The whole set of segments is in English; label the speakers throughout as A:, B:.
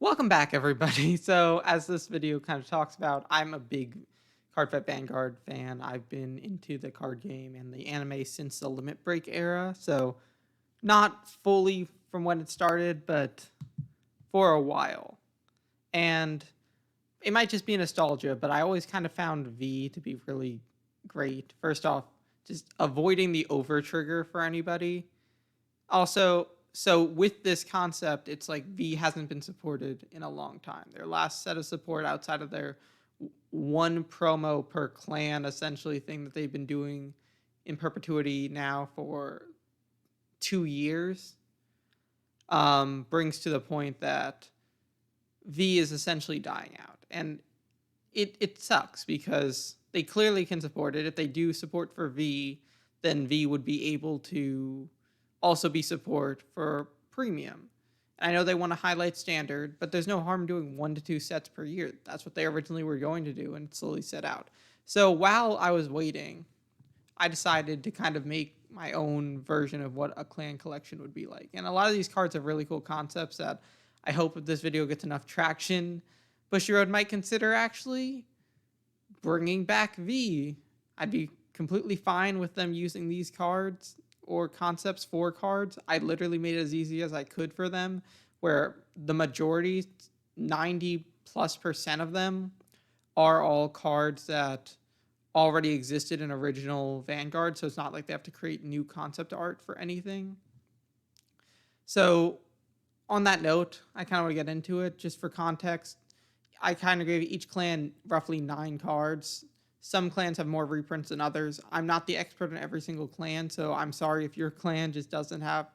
A: Welcome back, everybody. So, as this video kind of talks about, I'm a big Cardfight Vanguard fan. I've been into the card game and the anime since the Limit Break era. So, not fully from when it started, but for a while. And it might just be nostalgia, but I always kind of found V to be really great. First off, just avoiding the over trigger for anybody. Also, so with this concept, it's like V hasn't been supported in a long time. Their last set of support outside of their one promo per clan essentially thing that they've been doing in perpetuity now for 2 years brings to the point that V is essentially dying out. And it sucks because they clearly can support it. If they do support for V, then V would be able to also be support for premium. And I know they want to highlight standard, but there's no harm doing 1 to 2 sets per year. That's what they originally were going to do and slowly set out. So while I was waiting, I decided to kind of make my own version of what a clan collection would be like. And a lot of these cards have really cool concepts that I hope if this video gets enough traction, Bushiroad might consider actually bringing back V. I'd be completely fine with them using these cards or concepts for cards. I literally made it as easy as I could for them, where the majority, 90+% of them, are all cards that already existed in original Vanguard, so it's not like they have to create new concept art for anything. So on that note, I kind of want to get into it. Just for context, I kind of gave each clan roughly 9 cards. Some clans have more reprints than others. I'm not the expert in every single clan, so I'm sorry if your clan just doesn't have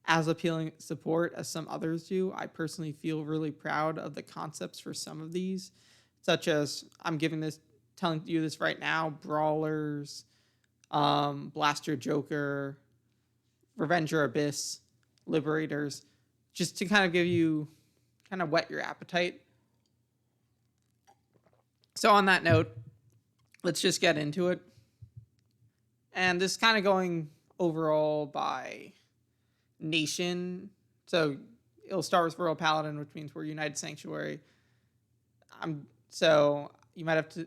A: as appealing support as some others do. I personally feel really proud of the concepts for some of these, such as telling you this right now: Brawlers, Blaster Joker, Revenger Abyss, Liberators, just to kind of give you, kind of whet your appetite. So on that note, let's just get into it. And this is kind of going overall by nation. So it'll start with Royal Paladin, which means we're United Sanctuary. So you might have to.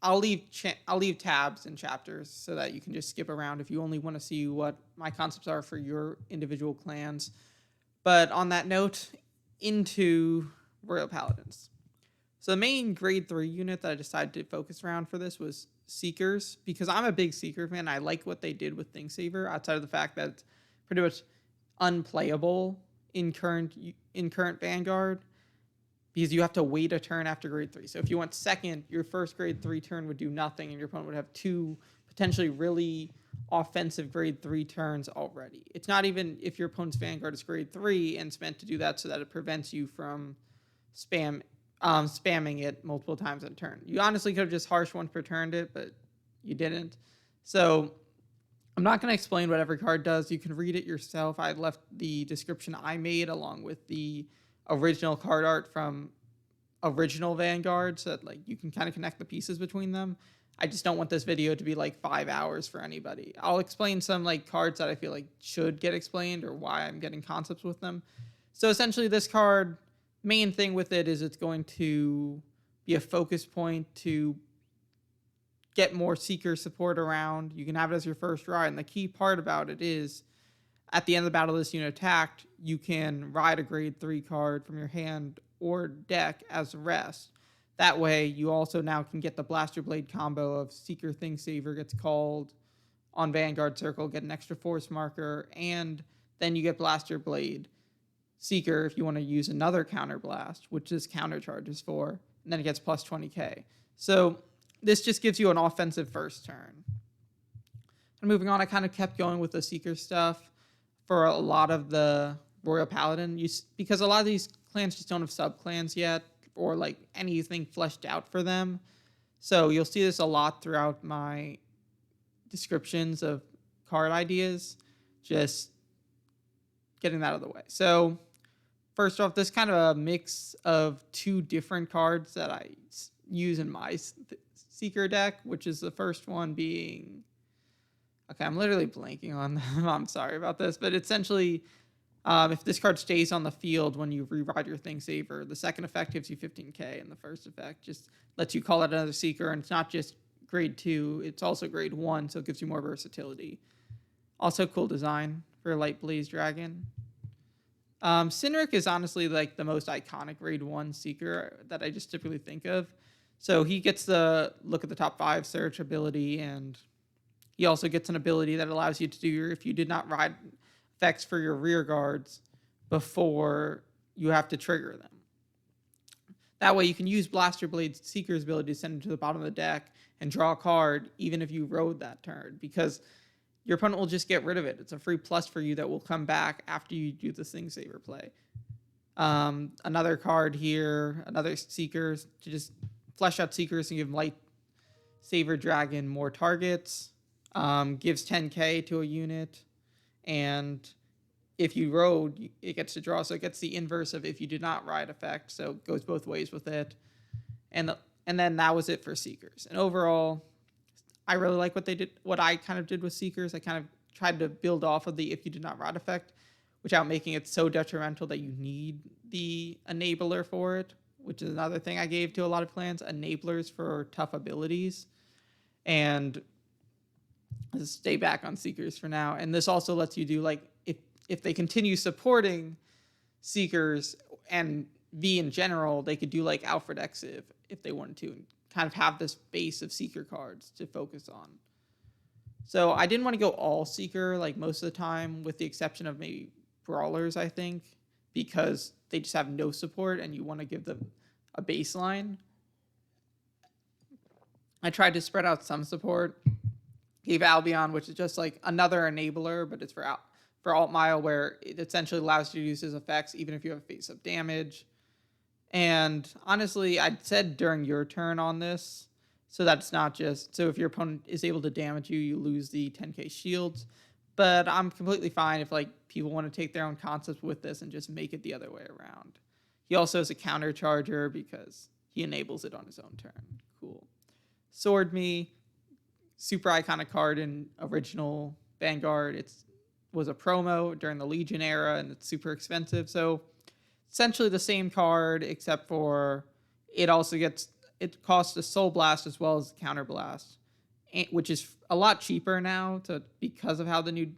A: I'll leave tabs and chapters so that you can just skip around if you only want to see what my concepts are for your individual clans. But on that note, into Royal Paladins. So the main grade 3 unit that I decided to focus around for this was Seekers, because I'm a big Seeker fan. I like what they did with Thingsaver, outside of the fact that it's pretty much unplayable in current Vanguard, because you have to wait a turn after grade 3. So if you went second, your first grade 3 turn would do nothing, and your opponent would have 2 potentially really offensive grade 3 turns already. It's not even if your opponent's Vanguard is grade 3 and it's meant to do that so that it prevents you from spamming it multiple times in a turn. You honestly could have just harsh once per turned it, but you didn't. So I'm not going to explain what every card does. You can read it yourself. I left the description I made along with the original card art from original Vanguard, so that like you can kind of connect the pieces between them. I just don't want this video to be like 5 hours for anybody. I'll explain some like cards that I feel like should get explained or why I'm getting concepts with them. So essentially this card, main thing with it is it's going to be a focus point to get more Seeker support around. You can have it as your first ride, and the key part about it is at the end of the battle this unit attacked, you can ride a grade 3 card from your hand or deck as rest. That way you also now can get the Blaster Blade combo of Seeker Thingsaver gets called on Vanguard Circle, get an extra force marker, and then you get Blaster Blade Seeker if you want to use another counter blast, which this counter charges for, and then it gets plus 20k. So this just gives you an offensive first turn. And moving on, I kind of kept going with the Seeker stuff for a lot of the Royal Paladin, because a lot of these clans just don't have sub-clans yet, or like anything fleshed out for them. So you'll see this a lot throughout my descriptions of card ideas, just getting that out of the way. So first off, this kind of a mix of 2 different cards that I use in my Seeker deck, which is the first one being, okay, I'm literally blanking on them. I'm sorry about this, but essentially If this card stays on the field when you reride your Thing Saver, the second effect gives you 15k, and the first effect just lets you call out another Seeker, and it's not just grade 2, it's also grade 1, so it gives you more versatility. Also cool design for Light Blaze Dragon. Cynric is honestly like the most iconic grade 1 Seeker that I just typically think of. So he gets the look at the top 5 search ability, and he also gets an ability that allows you to do your, if you did not ride effects for your rear guards before you have to trigger them. That way you can use Blaster Blade's Seeker's ability to send him to the bottom of the deck and draw a card even if you rode that turn, because your opponent will just get rid of it. It's a free plus for you that will come back after you do the Thing Saver play. Another card here, another Seekers, to just flesh out Seekers and give Light Saver Dragon more targets. Gives 10k to a unit, and if you rode, it gets to draw, so it gets the inverse of if you did not ride effect, so it goes both ways with it. And then that was it for Seekers. And overall, I really like what they did, what I kind of did with Seekers. I kind of tried to build off of the if you did not ride effect without making it so detrimental that you need the enabler for it, which is another thing I gave to a lot of clans, enablers for tough abilities. And let's stay back on Seekers for now. And this also lets you do, like, if they continue supporting Seekers and V in general, they could do like Alfred Exiv if they wanted to, and kind of have this base of Seeker cards to focus on. So I didn't want to go all Seeker like most of the time, with the exception of maybe Brawlers, I think, because they just have no support and you want to give them a baseline. I tried to spread out some support. Gave Albion, which is just like another enabler, but it's for Alt Mile, where it essentially allows you to use his effects even if you have face-up damage. And honestly, I said during your turn on this, so that's not just, so if your opponent is able to damage you, you lose the 10k shields. But I'm completely fine if like people want to take their own concepts with this and just make it the other way around. He also has a counter charger because he enables it on his own turn. Cool. Sword Me, super iconic card in original Vanguard. It was a promo during the Legion era, and it's super expensive. So essentially the same card, except for it also gets, it costs a Soul Blast as well as Counter Blast, which is a lot cheaper now because of how the new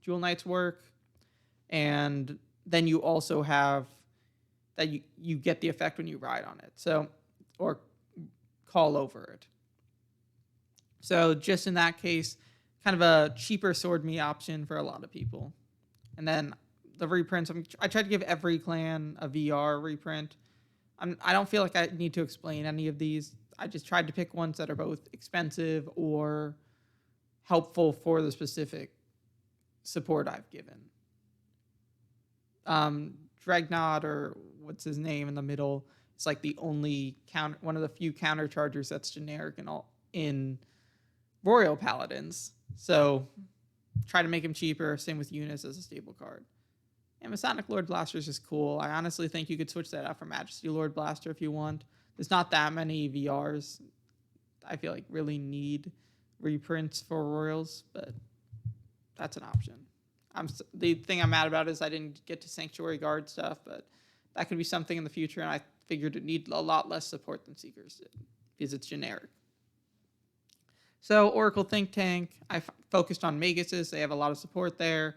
A: Jewel Knights work. And then you also have that you get the effect when you ride on it, so, or call over it. So just in that case, kind of a cheaper Sword Me option for a lot of people. And then the reprints, I tried to give every clan a VR reprint. I don't feel like I need to explain any of these. I just tried to pick ones that are both expensive or helpful for the specific support I've given. Dreadnought, or what's his name in the middle, it's like the only one of the few counter chargers that's generic in Royal Paladins. So try to make him cheaper. Same with Eunice as a stable card. And Masonic Lord Blaster is just cool. I honestly think you could switch that out for Majesty Lord Blaster if you want. There's not that many VRs I feel like really need reprints for Royals, but that's an option. The thing I'm mad about is I didn't get to Sanctuary Guard stuff, but that could be something in the future, and I figured it need a lot less support than Seekers did because it's generic. So Oracle Think Tank, I focused on Maguses. They have a lot of support there.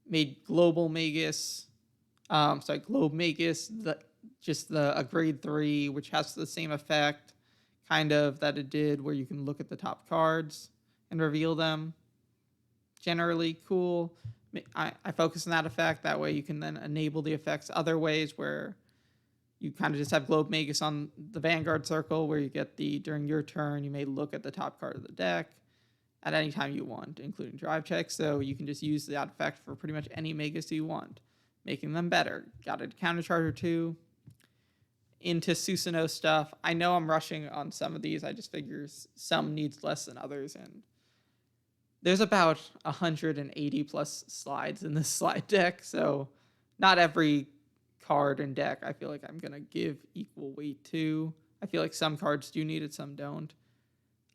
A: Made Global Magus, Globe Magus, a grade 3, which has the same effect, kind of, that it did, where you can look at the top cards and reveal them. Generally cool. I focus on that effect. That way you can then enable the effects other ways, where you kind of just have Globe Magus on the Vanguard circle, where you get during your turn, you may look at the top card of the deck at any time you want, including drive checks. So you can just use that effect for pretty much any Magus you want, making them better. Got a counter charger too. Into Susanoo stuff. I know I'm rushing on some of these. I just figure some needs less than others, and there's about 180 plus slides in this slide deck, so not every card and deck I feel like I'm going to give equal weight to. I feel like some cards do need it, some don't.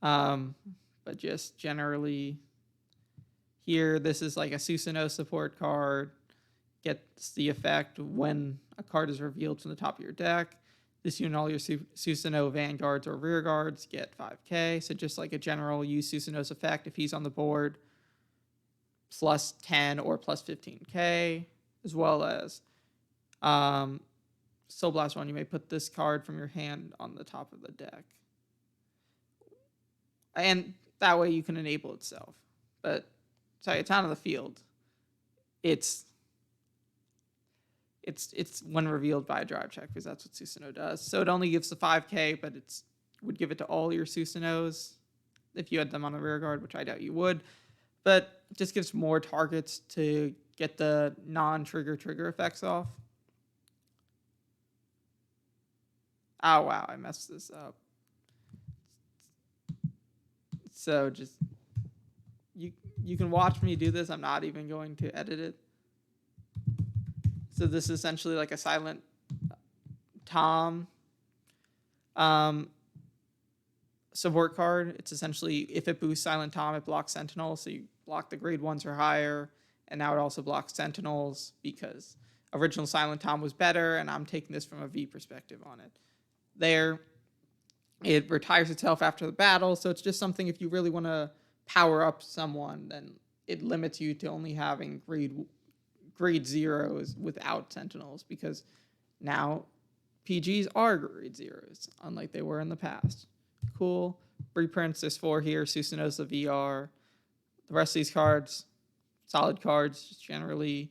A: But just generally here, this is like a Susanoo support card. gets the effect when a card is revealed from the top of your deck. This unit, all your Susanoo Vanguards or Rear Guards get 5k. So just like a general use Susanoo's effect, if he's on the board, plus 10 or plus 15k, as well as Soul Blast 1, you may put this card from your hand on the top of the deck. And that way you can enable itself. But, sorry, it's out of the field. It's when revealed by a drive check, because that's what Susanoo does. So it only gives the 5k, but it would give it to all your Susanoos if you had them on a rear guard, which I doubt you would. But it just gives more targets to get the non-trigger effects off. Oh, wow, I messed this up. So just, you can watch me do this. I'm not even going to edit it. So this is essentially like a silent Tom support card. It's essentially, if it boosts Silent Tom, it blocks Sentinels. So you block the grade 1s or higher. And now it also blocks Sentinels because original Silent Tom was better. And I'm taking this from a V perspective on it. There, it retires itself after the battle. So it's just something, if you really want to power up someone, then it limits you to only having grade zeros without Sentinels, because now PGs are grade zeros, unlike they were in the past. Cool. Reprints, there's 4 here. Susanoo's the VR. The rest of these cards, solid cards, just generally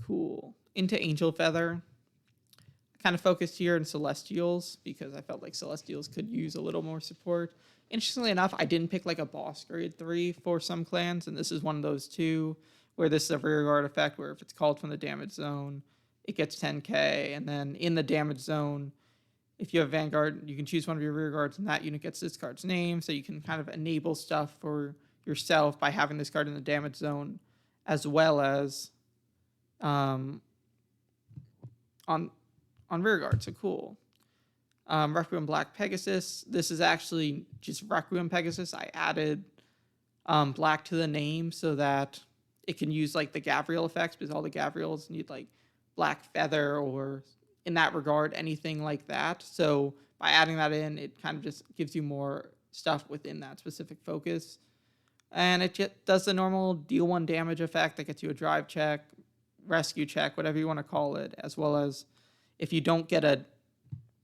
A: cool. Into Angel Feather. I kind of focused here on Celestials because I felt like Celestials could use a little more support. Interestingly enough, I didn't pick like a boss grade 3 for some clans, and this is one of those 2. Where this is a rear guard effect, where if it's called from the damage zone, it gets 10k. And then in the damage zone, if you have Vanguard, you can choose one of your rear guards, and that unit gets this card's name. So you can kind of enable stuff for yourself by having this card in the damage zone, as well as on rear guard. So cool. Requiem Black Pegasus. This is actually just Requiem Pegasus. I added black to the name so that it can use like the Gabriel effects, because all the Gabriels need like black feather or, in that regard, anything like that. So by adding that in, it kind of just gives you more stuff within that specific focus. And it just does the normal deal 1 damage effect that gets you a drive check, rescue check, whatever you want to call it, as well as if you don't get a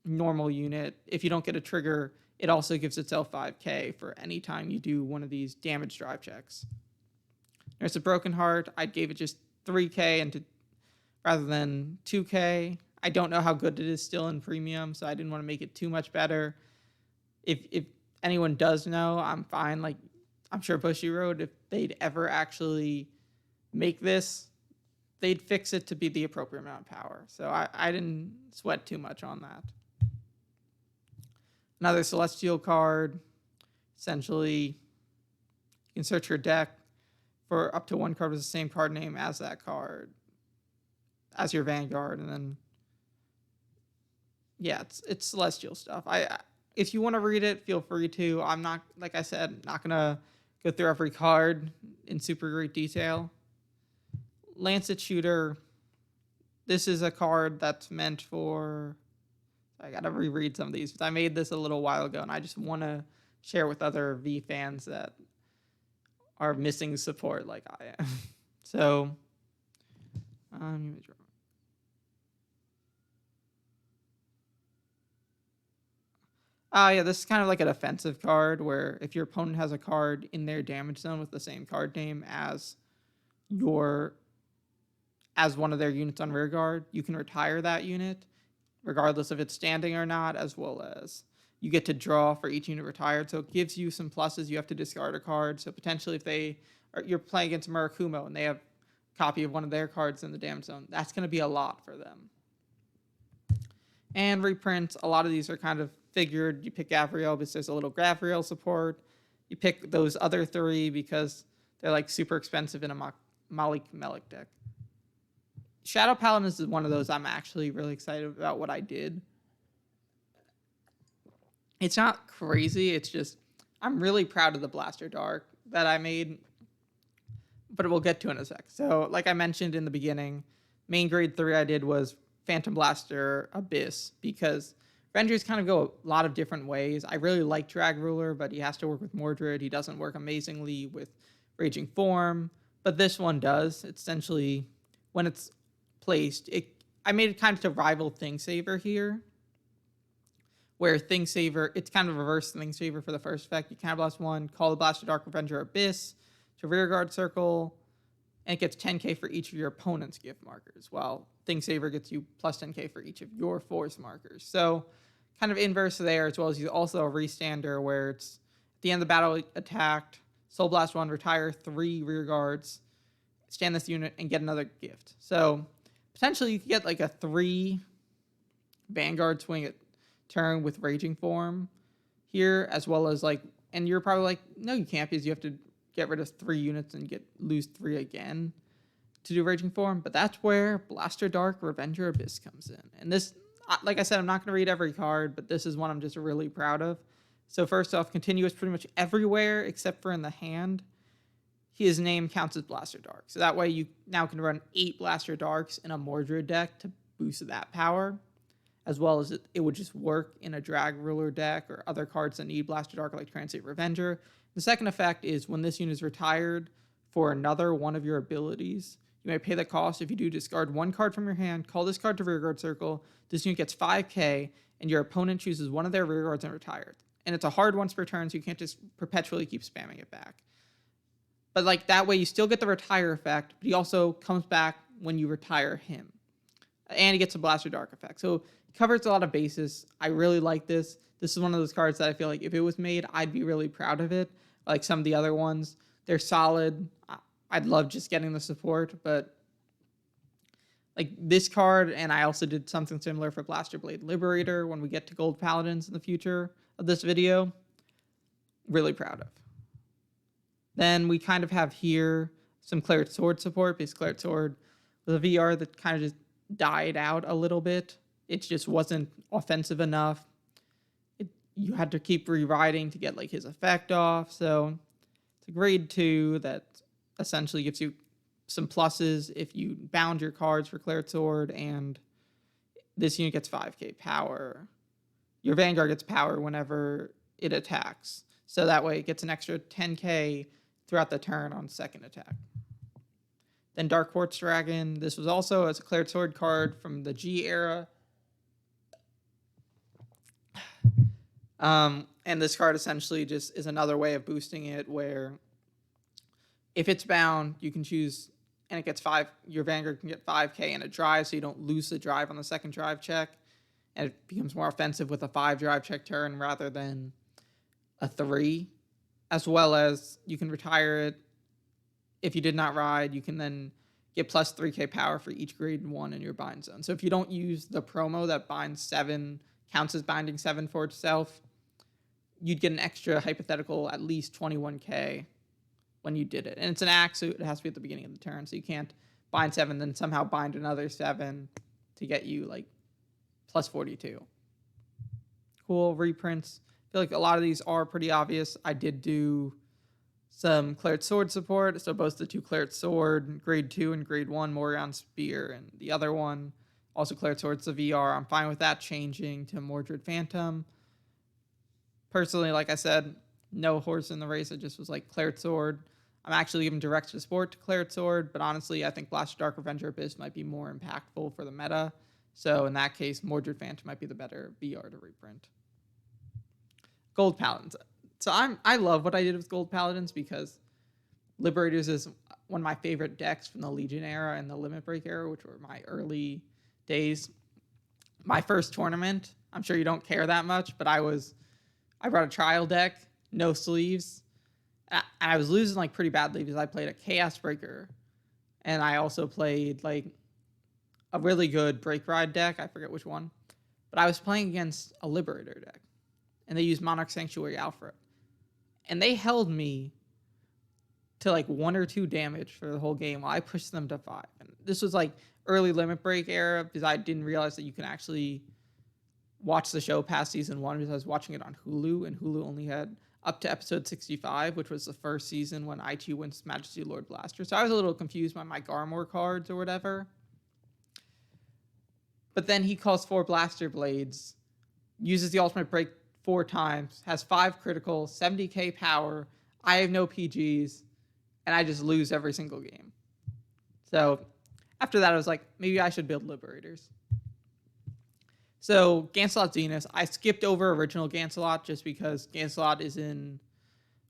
A: normal unit, if you don't get a trigger, it also gives itself 5k for any time you do one of these damage drive checks. There's a Broken Heart. I gave it just 3k rather than 2k. I don't know how good it is still in premium, so I didn't want to make it too much better. If anyone does know, I'm fine. Like, I'm sure Bushiroad, if they'd ever actually make this, they'd fix it to be the appropriate amount of power. So I didn't sweat too much on that. Another Celestial card. Essentially, you can search your deck for up to 1 card with the same card name as that card, as your Vanguard, and then, yeah, it's Celestial stuff. If you want to read it, feel free to. I'm not, like I said, not gonna go through every card in super great detail. Lancet Shooter. This is a card that's meant for. I gotta reread some of these, because I made this a little while ago, and I just want to share with other V fans that are missing support like I am. So, yeah, this is kind of like a defensive card, where if your opponent has a card in their damage zone with the same card name as one of their units on rear guard, you can retire that unit, regardless if it's standing or not, as well as you get to draw for each unit retired. So it gives you some pluses. You have to discard a card. So potentially if you're playing against Murakumo and they have a copy of one of their cards in the damage zone, that's going to be a lot for them. And reprints, a lot of these are kind of figured. You pick Gabriel because there's a little Gabriel support. You pick those other 3 because they're like super expensive in a Malik Melik deck. Shadow Paladin is one of those I'm actually really excited about what I did. It's not crazy. It's just, I'm really proud of the Blaster Dark that I made. but we'll get to in a sec. So, like I mentioned in the beginning, main grade 3 I did was Phantom Blaster Abyss, because Rangers kind of go a lot of different ways. I really like Drag Ruler, but he has to work with Mordred. He doesn't work amazingly with Raging Form, but this one does. It's essentially, when it's placed, I made it kind of to rival Thing Saver here, where Thing Saver, it's kind of reverse Thing Saver for the first effect. You counterblast 1, call the Blaster Dark Revenger Abyss to rearguard circle, and it gets 10k for each of your opponent's gift markers, while Thing Saver gets you plus 10k for each of your force markers. So kind of inverse there, as well as also a restander where it's at the end of the battle attacked, Soul Blast 1, retire 3 rear guards, stand this unit, and get another gift. So potentially you could get like a 3 Vanguard swing at turn with Raging Form here, as well as like, and you're probably like, no, you can't, because you have to get rid of 3 units and lose 3 again to do Raging Form. But that's where Blaster Dark Revenger Abyss comes in. And this, like I said, I'm not going to read every card, but this is one I'm just really proud of. So first off, continuous pretty much everywhere except for in the hand. His name counts as Blaster Dark. So that way you now can run 8 Blaster Darks in a Mordred deck to boost that power, as well as it would just work in a Drag Ruler deck or other cards that need Blaster Dark, like Translate Revenger. The second effect is when this unit is retired for another one of your abilities, you may pay the cost. If you do, discard 1 card from your hand, call this card to rearguard circle. This unit gets 5k, and your opponent chooses one of their rearguards and retires. And it's a hard once per turn, so you can't just perpetually keep spamming it back. But like that way, you still get the retire effect, but he also comes back when you retire him. And he gets a Blaster Dark effect. So it covers a lot of bases. I really like this. This is one of those cards that I feel like if it was made, I'd be really proud of it. Like some of the other ones, they're solid. I'd love just getting the support, but like this card, and I also did something similar for Blaster Blade Liberator when we get to Gold Paladins in the future of this video. Really proud of. Then we kind of have here some Cleric Sword support, because Cleric Sword was a VR that kind of just died out a little bit. It just wasn't offensive enough. You had to keep rewriting to get like his effect off. So it's a grade 2 that essentially gives you some pluses if you bound your cards for Cleric Sword, and this unit gets 5k power. Your Vanguard gets power whenever it attacks. So that way it gets an extra 10k throughout the turn on second attack. Then Dark Quartz Dragon. This was also as a Cleric Sword card from the G era. And this card essentially just is another way of boosting it, where if it's bound, you can choose, and it gets 5, your Vanguard can get 5k and a drive, so you don't lose the drive on the second drive check. And it becomes more offensive with a 5 drive check turn rather than a 3. As well as you can retire it. If you did not ride, you can then get plus 3k power for each grade 1 in your bind zone. So if you don't use the promo that binds 7, counts as binding 7 for itself, you'd get an extra hypothetical at least 21k when you did it. And it's an axe, so it has to be at the beginning of the turn, so you can't bind 7, then somehow bind another 7 to get you like plus 42. Cool reprints. I feel like a lot of these are pretty obvious. I did do some Cleric Sword support, so both the 2 Cleric Sword, grade 2 and grade 1, Morion Spear, and the other one, also Cleric Sword's the VR. I'm fine with that changing to Mordred Phantom. Personally, like I said, no horse in the race. I just was like Cleric Sword. I'm actually giving direct support to Cleric Sword, but honestly, I think Blaster Dark Revenger Abyss might be more impactful for the meta. So in that case, Mordred Phantom might be the better VR to reprint. Gold Paladins. So I love what I did with Gold Paladins, because Liberators is one of my favorite decks from the Legion era and the Limit Break era, which were my early days. My first tournament, I'm sure you don't care that much, but I brought a trial deck, no sleeves, and I was losing like pretty badly because I played a Chaos Breaker, and I also played like a really good Break Ride deck, I forget which one, but I was playing against a Liberator deck, and they used Monarch Sanctuary Alpha, and they held me to like 1 or 2 damage for the whole game while I pushed them to 5. And this was like early Limit Break era, because I didn't realize that you can actually watch the show past season 1, because I was watching it on Hulu, and Hulu only had up to episode 65, which was the first season when IT wins Majesty Lord Blaster. So I was a little confused by my Garmor cards or whatever. But then he calls 4 Blaster Blades, uses the Ultimate Break 4 times, has 5 critical, 70k power. I have no PGs, and I just lose every single game. So after that, I was like, maybe I should build Liberators. So Gancelot Zenith, I skipped over original Gancelot just because Gancelot is in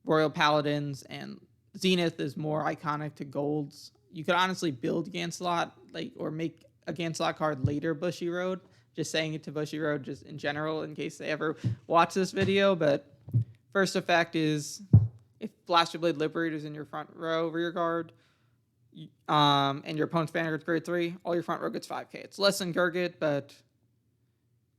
A: Royal Paladins, and Zenith is more iconic to Golds. You could honestly build Gancelot, or make a Gancelot card later Bushy Road. Just saying it to Bushy Road just in general in case they ever watch this video. But first effect is if Blaster Blade Liberator's in your front row rear guard, and your opponent's Vanguard's grade 3, all your front row gets 5k. It's less than Gurgit,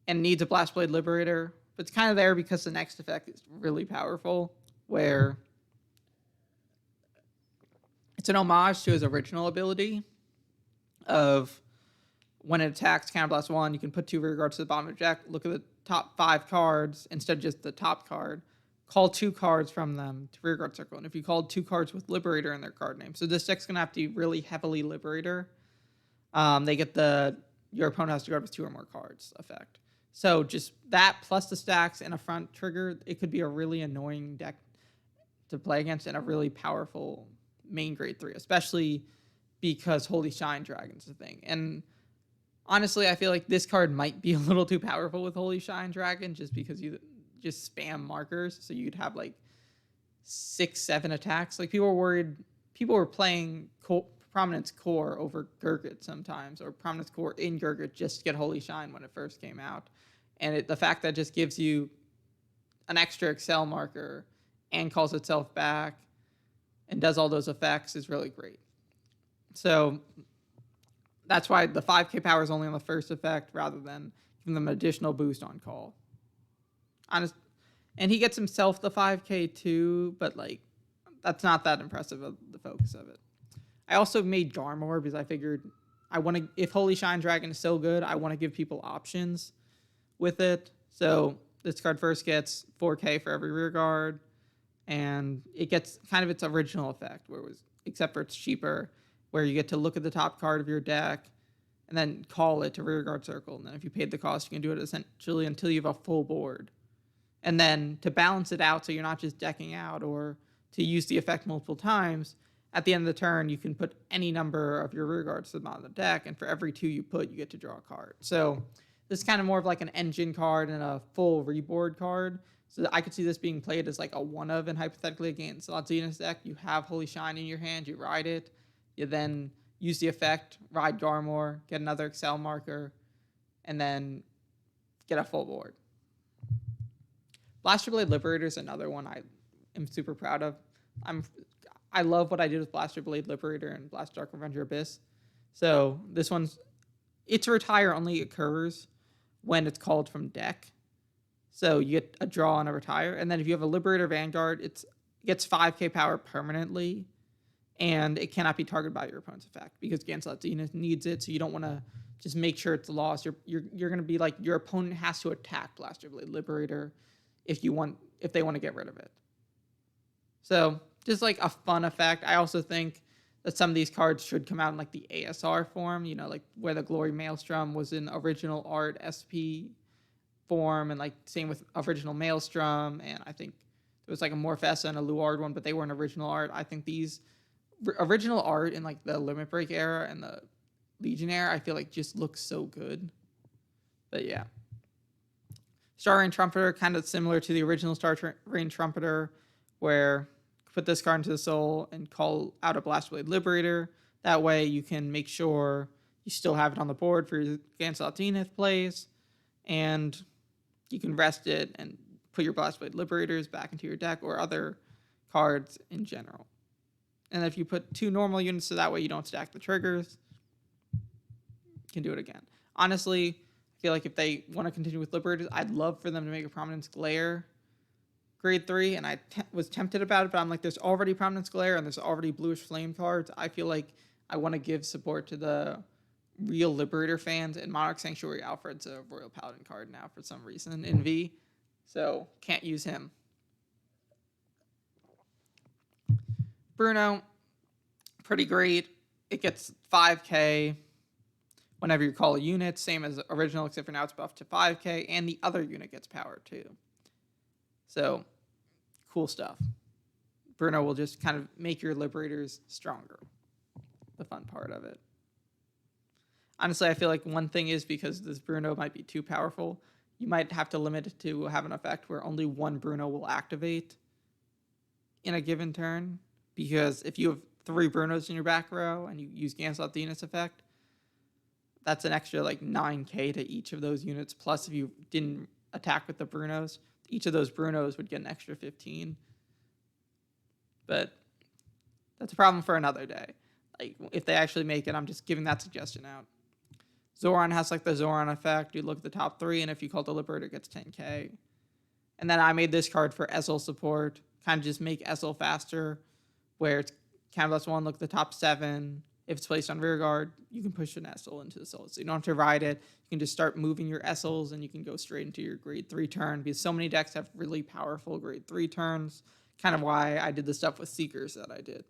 A: and needs a Blast Blade Liberator. But it's kind of there because the next effect is really powerful, where it's an homage to his original ability of when it attacks Counterblast 1, you can put 2 rear guards to the bottom of the deck, look at the top 5 cards instead of just the top card, call 2 cards from them to rear guard circle. And if you called 2 cards with Liberator in their card name, so this deck's going to have to be really heavily Liberator, they get your opponent has to guard with 2 or more cards effect. So just that plus the stacks and a front trigger, it could be a really annoying deck to play against and a really powerful main grade 3, especially because Holy Shine Dragon's the thing. And honestly, I feel like this card might be a little too powerful with Holy Shine Dragon just because you just spam markers. So you'd have 6-7 attacks. People were worried. People were playing Prominence Core over Gurgit sometimes, or Prominence Core in Gurgit just to get Holy Shine when it first came out. And the fact that it just gives you an extra Excel marker and calls itself back and does all those effects is really great. So that's why the 5k power is only on the first effect rather than giving them an additional boost on call. And he gets himself the 5k too, but that's not that impressive of the focus of it. I also made Garmor because I figured if Holy Shine Dragon is so good, I want to give people options with it. So this card first gets 4k for every rear guard, and it gets kind of its original effect, except for it's cheaper, where you get to look at the top card of your deck and then call it to rear guard circle. And then if you paid the cost, you can do it essentially until you have a full board. And then to balance it out so you're not just decking out, or to use the effect multiple times, at the end of the turn, you can put any number of your rear guards to the bottom of the deck, and for every 2 you put, you get to draw a card. So this is kind of more of an engine card and a full reboard card. So I could see this being played as a one-of, and hypothetically against Zenith's deck, you have Holy Shine in your hand, you ride it, you then use the effect, ride Garmor, get another Excel marker, and then get a full board. Blaster Blade Liberator is another one I am super proud of. I love what I did with Blaster Blade Liberator and Blast Dark Revenger Abyss. So this its retire only occurs when it's called from deck. So you get a draw and a retire. And then if you have a Liberator Vanguard, it gets 5k power permanently, and it cannot be targeted by your opponent's effect because Gancelot Zenith needs it. So you don't want to just make sure it's lost. You're going to be your opponent has to attack Blaster Blade Liberator if they want to get rid of it. So just a fun effect. I also think that some of these cards should come out in the ASR form, where the Glory Maelstrom was in original art SP form, and same with original Maelstrom, and I think there was a Morphessa and a Luard one, but they weren't original art. I think these original art in the Limit Break era and the Legion era, I feel just looks so good. But yeah. Star Rain Trumpeter, kind of similar to the original Star Rain Trumpeter, where put this card into the soul and call out a Blast Blade Liberator. That way you can make sure you still have it on the board for your Gancelot Zenith plays, and you can rest it and put your Blast Blade Liberators back into your deck or other cards in general. And if you put 2 normal units so that way you don't stack the triggers, you can do it again. Honestly, I feel if they want to continue with Liberators, I'd love for them to make a Prominence Glare grade 3, and I was tempted about it, but I'm there's already Prominence Glare and there's already Bluish Flame cards. I feel I want to give support to the real Liberator fans, and Monarch Sanctuary Alfred's a Royal Paladin card now for some reason in V, so can't use him. Bruno, pretty great. It gets 5k whenever you call a unit, same as original, except for now it's buffed to 5k, and the other unit gets power too. So, cool stuff. Bruno will just kind of make your Liberators stronger. The fun part of it. Honestly, I feel like one thing is because this Bruno might be too powerful, you might have to limit it to have an effect where only one Bruno will activate in a given turn. Because if you have 3 Brunos in your back row and you use cancel out the unit's effect, that's an extra like 9k to each of those units. Plus, if you didn't attack with the Brunos, each of those Brunos would get an extra 15. But that's a problem for another day. Like, if they actually make it, I'm just giving that suggestion out. Zoran has like the Zoran effect. You look at the top 3, and if you call the Liberator, it gets 10k. And then I made this card for Essel support. Kind of just make Essel faster, where it's Counter +1, look at the top 7. If it's placed on rear guard, you can push an Essel into the soul. So you don't have to ride it. You can just start moving your Essels, and you can go straight into your grade 3 turn, because so many decks have really powerful grade 3 turns. Kind of why I did the stuff with Seekers that I did.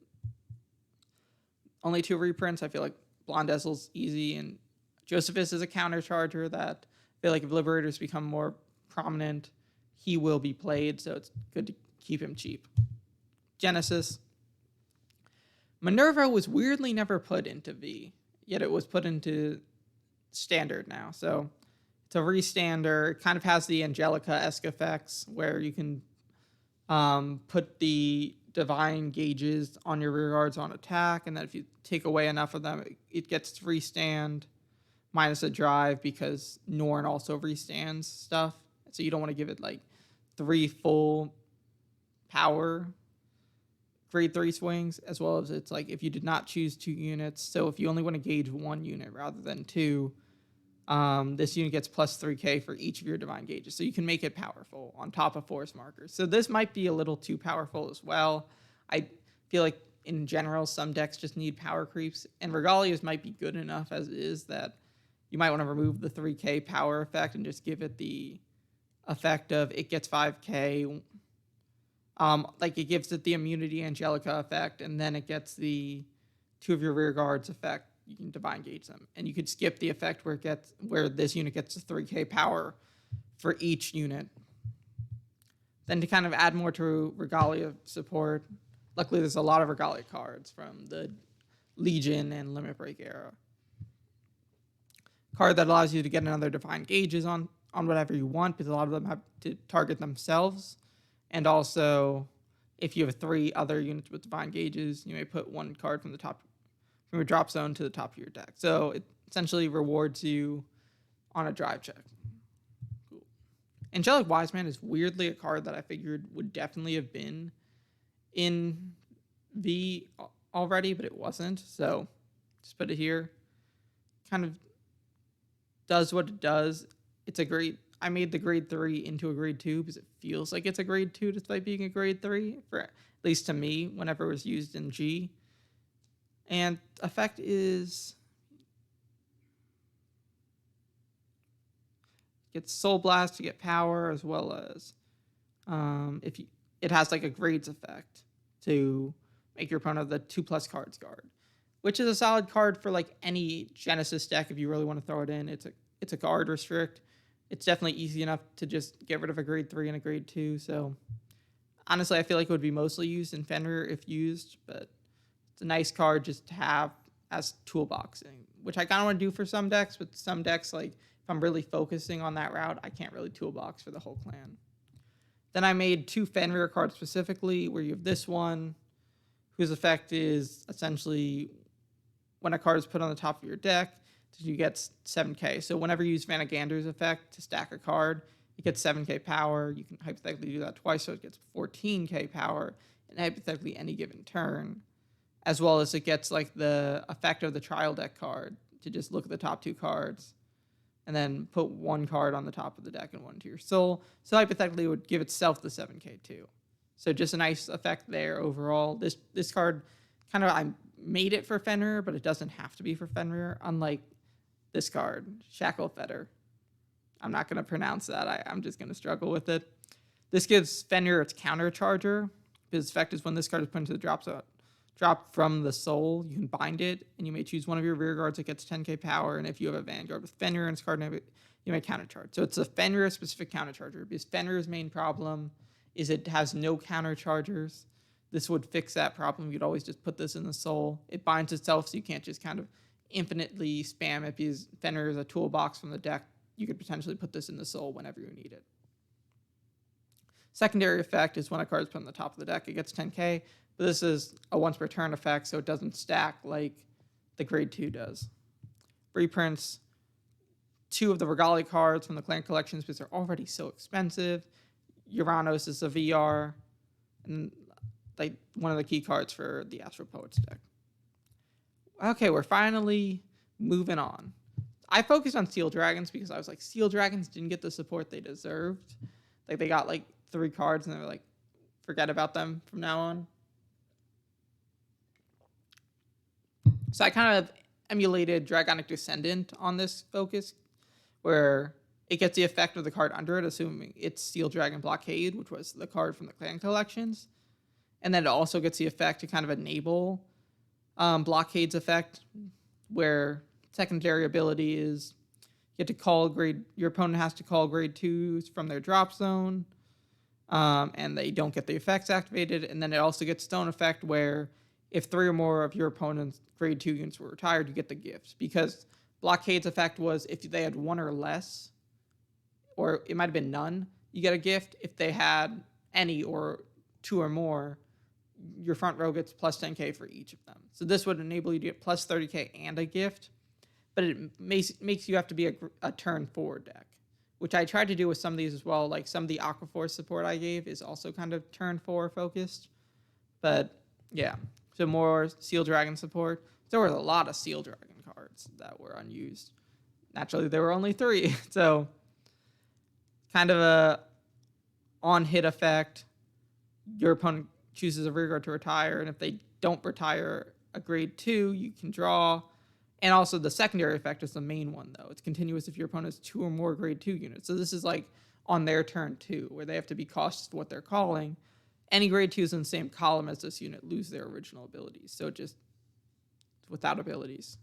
A: Only 2 reprints. I feel like Blonde Essel's easy, and Josephus is a countercharger that I feel like if Liberators become more prominent, he will be played, so it's good to keep him cheap. Genesis. Minerva was weirdly never put into V, yet it was put into Standard now. So it's a restander. It kind of has the Angelica-esque effects where you can put the divine gauges on your rear guards on attack, and then if you take away enough of them, it gets restand minus a drive, because Norn also restands stuff. So you don't want to give it like 3 full power grade 3 swings, as well as it's like if you did not choose 2 units. So if you only want to gauge 1 unit rather than 2, this unit gets plus 3k for each of your divine gauges. So you can make it powerful on top of force markers. So this might be a little too powerful as well. I feel like in general, some decks just need power creeps, and Regalias might be good enough as is that you might want to remove the 3k power effect and just give it the effect of it gets 5k. Like it gives it the immunity Angelica effect, and then it gets the 2 of your rear guards effect. You can divine gauge them, and you could skip the effect where this unit gets a 3k power for each unit. Then to kind of add more to Regalia support, luckily there's a lot of Regalia cards from the Legion and Limit Break era. Card that allows you to get another divine gauges on whatever you want, because a lot of them have to target themselves. And also, if you have 3 other units with divine gauges, you may put 1 card from your drop zone to the top of your deck. So it essentially rewards you on a drive check. Cool. Angelic Wise Man is weirdly a card that I figured would definitely have been in V already, but it wasn't. So just put it here. Kind of does what it does. It's a great... I made the grade 3 into a grade 2 because it feels like it's a grade 2 despite being a grade 3, for at least to me, whenever it was used in G. And effect is... Gets Soul Blast to get power, as well as it has like a grades effect to make your opponent the 2+ cards guard, which is a solid card for like any Genesis deck if you really want to throw it in. It's a guard restrict. It's definitely easy enough to just get rid of a grade 3 and a grade 2. So honestly, I feel like it would be mostly used in Fenrir if used, but it's a nice card just to have as toolboxing, which I kind of want to do for some decks, but some decks, like if I'm really focusing on that route, I can't really toolbox for the whole clan. Then I made 2 Fenrir cards specifically, where you have this one, whose effect is essentially when a card is put on the top of your deck, you get 7k. So whenever you use Vanagander's effect to stack a card, it gets 7k power. You can hypothetically do that twice, so it gets 14k power in hypothetically any given turn, as well as it gets like the effect of the trial deck card to just look at the top 2 cards and then put 1 card on the top of the deck and 1 to your soul. So hypothetically, it would give itself the 7k too. So just a nice effect there overall. This card kind of, I made it for Fenrir, but it doesn't have to be for Fenrir, unlike this card, Shacklefetter. I'm not going to pronounce that. I'm just going to struggle with it. This gives Fenrir its countercharger. His effect is when this card is put into the drop zone drop from the soul. You can bind it, and you may choose one of your rear guards that gets 10k power. And if you have a Vanguard with Fenrir in its card name, you may countercharge. So it's a Fenrir-specific countercharger, because Fenrir's main problem is it has no counterchargers. This would fix that problem. You'd always just put this in the soul. It binds itself, so you can't just kind of infinitely spam it, because Fenrir is a toolbox from the deck. You could potentially put this in the soul whenever you need it. Secondary effect is when a card is put on the top of the deck, it gets 10k, but this is a once per turn effect, so it doesn't stack like the grade 2 does. Reprints 2 of the Regalia cards from the clan collections because they're already so expensive. Uranus is a VR, and like one of the key cards for the Astro Poets deck. Okay, we're finally moving on. I focused on Steel Dragons because I was like, Steel Dragons didn't get the support they deserved. Like, they got like 3 cards and they were like, forget about them from now on. So I kind of emulated Dragonic Descendant on this focus, where it gets the effect of the card under it, assuming it's Steel Dragon Blockade, which was the card from the clan collections. And then it also gets the effect to kind of enable Blockade's effect, where secondary ability is you get to call your opponent has to call grade 2s from their drop zone, and they don't get the effects activated. And then it also gets stone effect, where if 3 or more of your opponent's grade 2 units were retired, you get the gift. Because Blockade's effect was if they had 1 or less, or it might have been none, you get a gift. If they had any or 2 or more, your front row gets plus 10k for each of them. So this would enable you to get plus 30k and a gift, but it makes you have to be a turn forward deck, which I tried to do with some of these as well. Like some of the Aqua Force support I gave is also kind of turn 4 focused. But yeah, so more Steel Dragon support. There were a lot of Steel Dragon cards that were unused. Naturally, there were only 3. So kind of a on-hit effect. Your opponent chooses a rear guard to retire, and if they don't retire a grade 2, you can draw. And also the secondary effect is the main one, though. It's continuous if your opponent has 2 or more grade 2 units. So this is like on their turn 2, where they have to be cautious of what they're calling. Any grade 2s in the same column as this unit lose their original abilities. So just without abilities.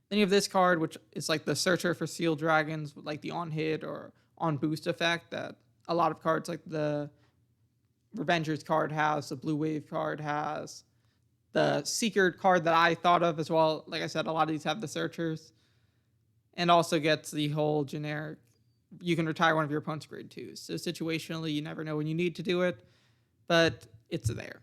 A: Then you have this card, which is like the Searcher for Steel Dragons, with like the on-hit or on-boost effect that a lot of cards like the Revengers card has, the Blue Wave card has, the Seeker card that I thought of as well. Like I said, a lot of these have the Searchers. And also gets the whole generic, you can retire one of your opponent's grade 2s. So situationally, you never know when you need to do it, but it's there.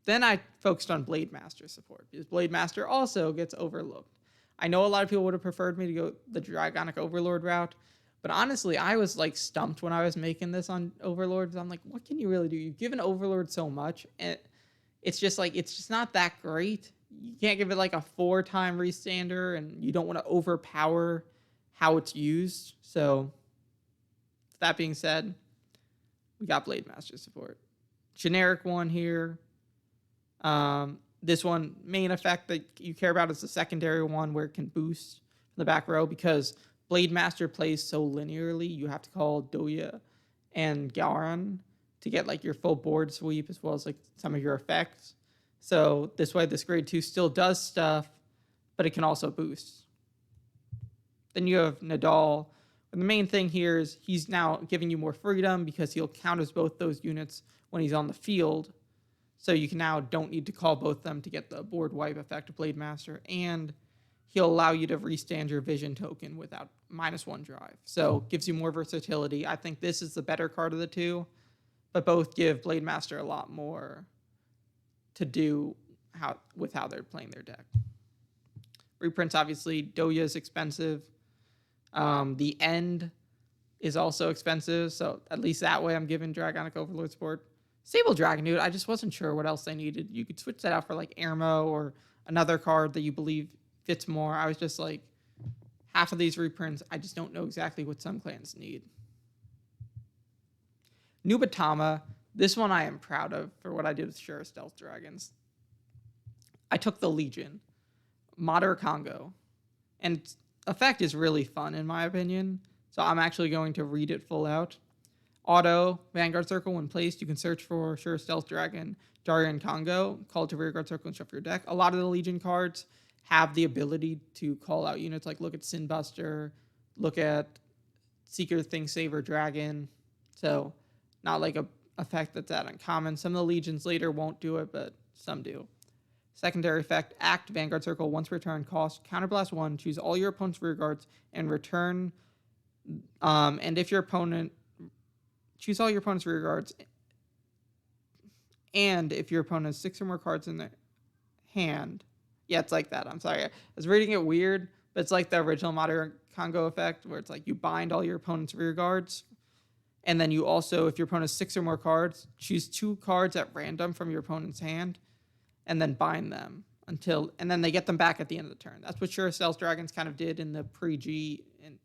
A: Then I focused on Blade Master support, because Blade Master also gets overlooked. I know a lot of people would have preferred me to go the Dragonic Overlord route, but honestly, I was like stumped when I was making this on Overlords. I'm like, what can you really do? You've given Overlord so much, and it's just not that great. You can't give it like a 4-time restander, and you don't want to overpower how it's used. So that being said, we got Blade Master support. Generic one here. This one, main effect that you care about is the secondary one, where it can boost from the back row, because Blade Master plays so linearly. You have to call Doya and Garan to get like your full board sweep, as well as like some of your effects. So this way, this grade 2 still does stuff, but it can also boost. Then you have Nadal. And the main thing here is he's now giving you more freedom, because he'll count as both those units when he's on the field. So you can now don't need to call both them to get the board wipe effect of Blade Master, and he'll allow you to restand your vision token without -1 drive. So gives you more versatility. I think this is the better card of the 2, but both give Blade Master a lot more to do with how they're playing their deck. Reprints, obviously, Doya is expensive. The End is also expensive, so at least that way I'm giving Dragonic Overlord support. Sable Dragon, dude, I just wasn't sure what else they needed. You could switch that out for like Ermo or another card that you believe fits more. I was just like, half of these reprints, I just don't know exactly what some clans need. Nubatama, this one I am proud of for what I did with Shura Stealth Dragons. I took the Legion, Mater Congo, and effect is really fun in my opinion, so I'm actually going to read it full out. auto Vanguard Circle. When placed, you can search for Sure Stealth Dragon, Darien Congo, call it to rearguard circle and shuffle your deck. A lot of the Legion cards have the ability to call out units, like look at Sinbuster, look at Seeker, Thingsaver, Dragon. So not like a effect that's that uncommon. Some of the Legions later won't do it, but some do. Secondary effect, act Vanguard Circle once per turn, cost Counterblast 1, choose all your opponent's rear guards, and return. And if your opponent, choose all your opponent's rear guards, and if your opponent has 6 or more cards in their hand. Yeah, it's like that. I'm sorry. I was reading it weird, but it's like the original Modern Congo effect, where it's like you bind all your opponent's rear guards. And then you also, if your opponent has 6 or more cards, choose 2 cards at random from your opponent's hand, and then bind them and then they get them back at the end of the turn. That's what Sure Stealth Dragons kind of did in the pre-G and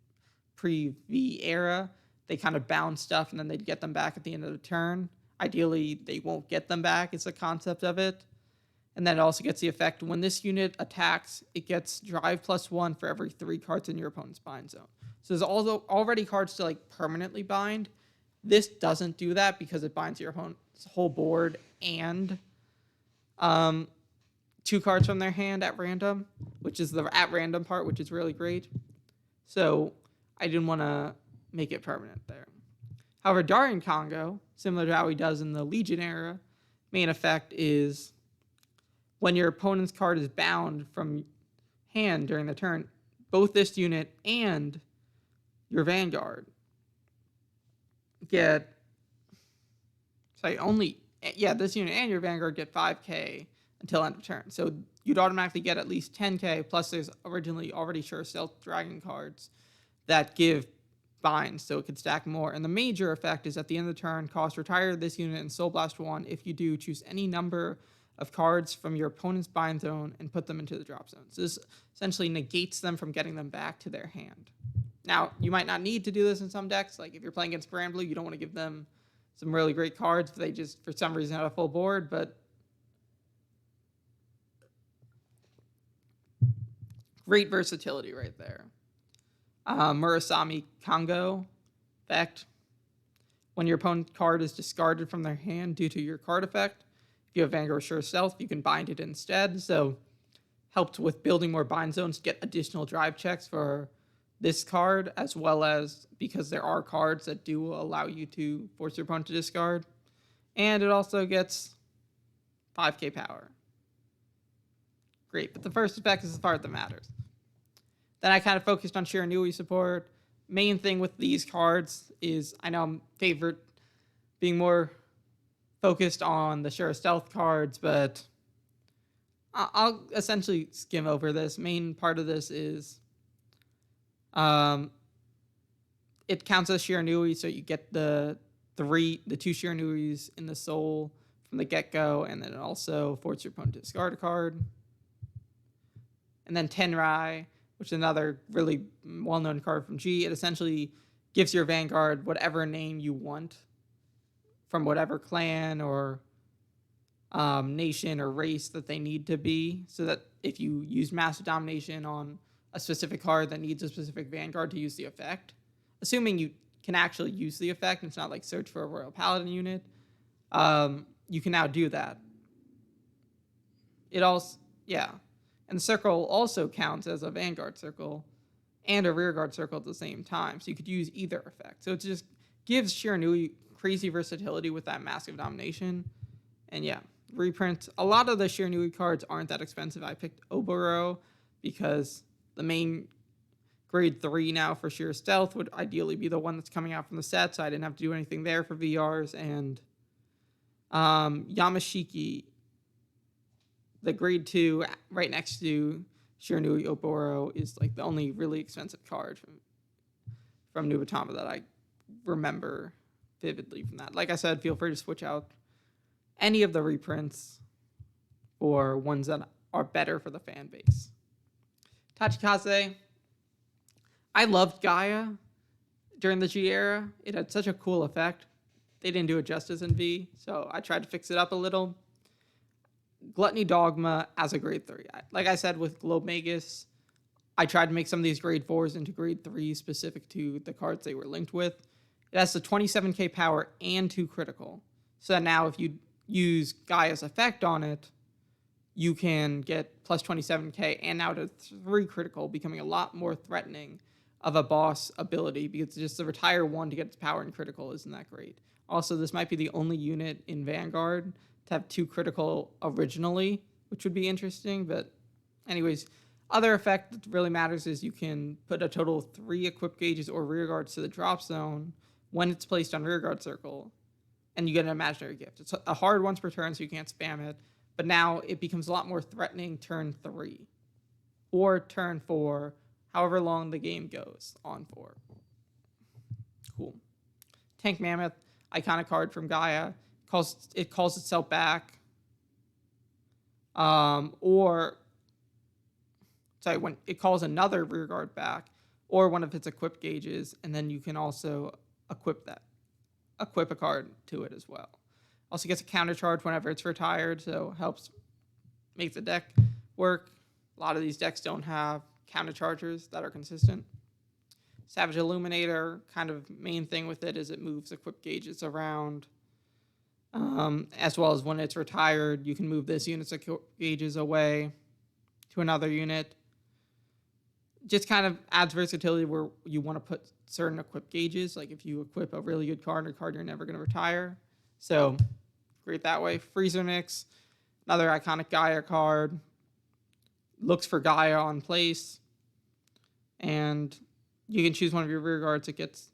A: pre-V era. They kind of bound stuff, and then they'd get them back at the end of the turn. Ideally, they won't get them back. It's the concept of it. And then it also gets the effect, when this unit attacks, it gets drive +1 for every 3 cards in your opponent's bind zone. So there's already cards to like permanently bind. This doesn't do that because it binds your opponent's whole board and 2 cards from their hand at random, which is the at random part, which is really great. So I didn't want to make it permanent there. However, Darien Congo, similar to how he does in the Legion era, main effect is when your opponent's card is bound from hand during the turn, both this unit and your Vanguard get, this unit and your Vanguard get 5k until end of turn. So you'd automatically get at least 10k, plus there's originally already Sure Stealth Dragon cards that give binds, so it could stack more. And the major effect is at the end of the turn, cost retire this unit and Soul Blast 1. If you do, choose any number of cards from your opponent's bind zone and put them into the drop zone. So this essentially negates them from getting them back to their hand. Now, you might not need to do this in some decks. Like if you're playing against Granblue, you don't want to give them some really great cards if they just, for some reason, have a full board, but great versatility right there. Murasami Congo effect. When your opponent's card is discarded from their hand due to your card effect, if you have Vanguard Sure Stealth, you can bind it instead. So helped with building more bind zones, get additional drive checks for this card, as well as because there are cards that do allow you to force your opponent to discard. And it also gets 5k power. Great, but the first effect is the part that matters. Then I kind of focused on Shiranui support. Main thing with these cards is, I know I'm favorite being more focused on the Sure Stealth cards, but I'll essentially skim over this. Main part of this is it counts as Shiranui, so you get the 2 Shiranuis in the soul from the get-go, and then it also forces your opponent to discard a card. And then Tenrai, which is another really well-known card from G. It essentially gives your Vanguard whatever name you want from whatever clan or nation or race that they need to be, so that if you use Massive Domination on a specific card that needs a specific Vanguard to use the effect, assuming you can actually use the effect, and it's not like search for a Royal Paladin unit, you can now do that. It also, and the circle also counts as a Vanguard circle and a Rearguard circle at the same time, so you could use either effect. So it just gives Shiranui crazy versatility with that Massive Domination. And reprint. A lot of the Shiranui cards aren't that expensive. I picked Oboro because the main grade 3 now for Sure Stealth would ideally be the one that's coming out from the set, so I didn't have to do anything there for VRs. And Yamashiki, the grade 2 right next to Shiranui Oboro, is like the only really expensive card from Nubatama that I remember vividly from that. Like I said, feel free to switch out any of the reprints or ones that are better for the fan base. Tachikaze. I loved Gaia during the G era. It had such a cool effect. They didn't do it justice in V, so I tried to fix it up a little. Gluttony Dogma as a grade 3. Like I said with Globe Magus, I tried to make some of these grade 4s into grade 3 specific to the cards they were linked with. It has the 27k power and 2 critical. So that now if you use Gaia's effect on it, you can get plus 27k and now to 3 critical, becoming a lot more threatening of a boss ability, because just the retire 1 to get its power and critical isn't that great. Also, this might be the only unit in Vanguard to have 2 critical originally, which would be interesting. But anyways, other effect that really matters is you can put a total of 3 equip gauges or rear guards to the drop zone when it's placed on rear guard circle, and you get an imaginary gift. It's a hard once per turn, so you can't spam it, but now it becomes a lot more threatening turn 3 or turn 4, however long the game goes on for. Cool. Tank Mammoth, iconic card from Gaia. It calls itself back. When it calls another rear guard back, or one of its equip gauges, and then you can also equip a card to it as well. Also gets a counter charge whenever it's retired, so helps make the deck work. A lot of these decks don't have counter chargers that are consistent. Savage Illuminator, kind of main thing with it is it moves equip gauges around. As well as when it's retired, you can move this unit's equip gauges away to another unit. Just kind of adds versatility where you want to put certain equip gauges, like if you equip a really good card or a card you're never going to retire. So great that way. Freezer Nix, another iconic Gaia card. Looks for Gaia on place. And you can choose one of your rear guards. It gets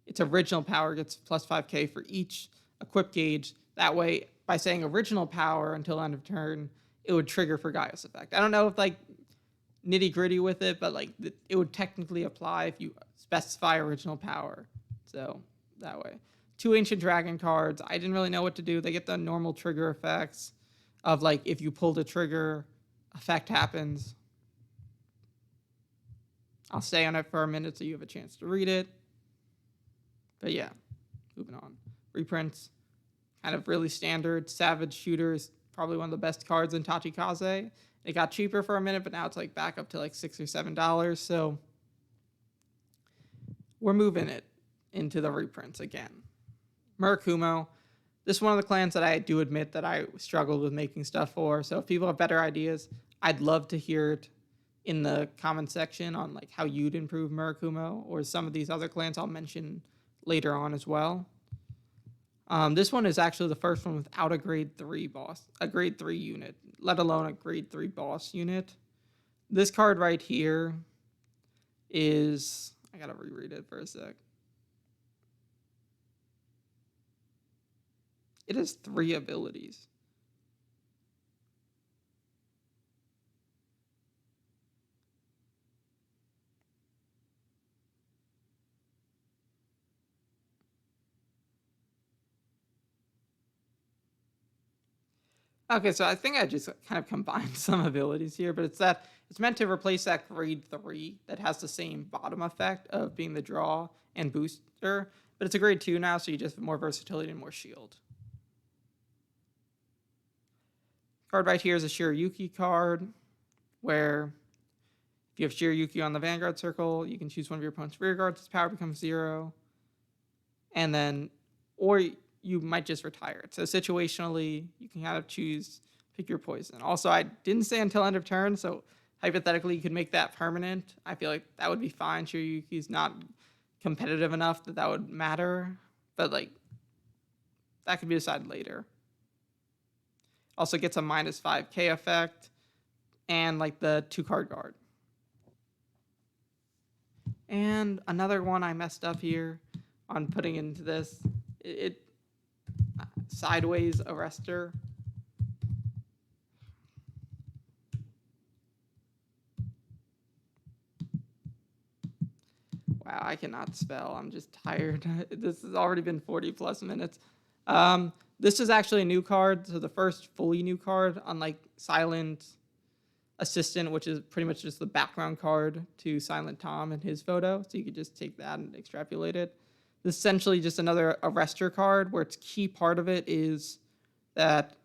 A: its original power gets plus 5k for each equip gauge. That way, by saying original power until end of turn, it would trigger for Gaia's effect. I don't know if like nitty gritty with it, but like it would technically apply if you specify original power. So that way. 2 Ancient Dragon cards. I didn't really know what to do. They get the normal trigger effects of like if you pull the trigger, effect happens. I'll stay on it for a minute so you have a chance to read it. But yeah, moving on. Reprints, kind of really standard. Savage Shooter is probably one of the best cards in Tachikaze. It got cheaper for a minute, but now it's like back up to like $6 or $7. So we're moving it into the reprints again. Murakumo. This is one of the clans that I do admit that I struggled with making stuff for. So if people have better ideas, I'd love to hear it in the comment section on like how you'd improve Murakumo or some of these other clans I'll mention later on as well. This one is actually the first one without a grade 3 unit, let alone a grade 3 boss unit. This card right here is, I gotta reread it for a sec. It has 3 abilities. Okay, so I think I just kind of combined some abilities here, but it's meant to replace that grade 3 that has the same bottom effect of being the draw and booster, but it's a grade 2 now, so you just have more versatility and more shield. Card right here is a Shiryuki card, where if you have Shiryuki on the Vanguard circle, you can choose one of your opponent's rear guards, its power becomes 0, and then, or you might just retire it. So situationally, you can kind of pick your poison. Also, I didn't say until end of turn, so hypothetically, you could make that permanent. I feel like that would be fine. Shiryuki's not competitive enough that would matter, but like that could be decided later. Also gets a minus 5k effect and like the 2-card guard. And another one I messed up here on putting into this, Sideways Arrestor. Wow, I cannot spell. I'm just tired. This has already been 40 plus minutes. This is actually a new card. So the first fully new card, unlike Silent Assistant, which is pretty much just the background card to Silent Tom and his photo. So you could just take that and extrapolate it. This is essentially just another Arrestor card where its key part of it is that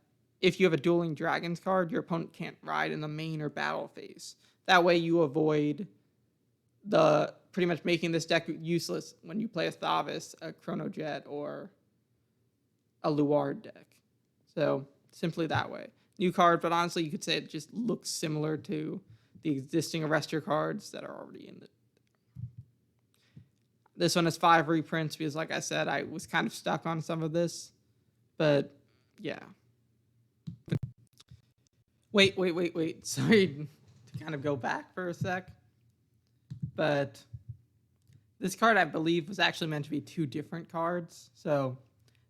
A: if you have a Dueling Dragons card, your opponent can't ride in the main or battle phase. That way you avoid pretty much making this deck useless when you play a Thavis, a Chronojet, or a Luard deck. So simply that way. New card, but honestly, you could say it just looks similar to the existing Arrestor cards that are already in the. This one has 5 reprints because, like I said, I was kind of stuck on some of this. But, yeah. Wait. Sorry to kind of go back for a sec. But this card, I believe, was actually meant to be 2 different cards. So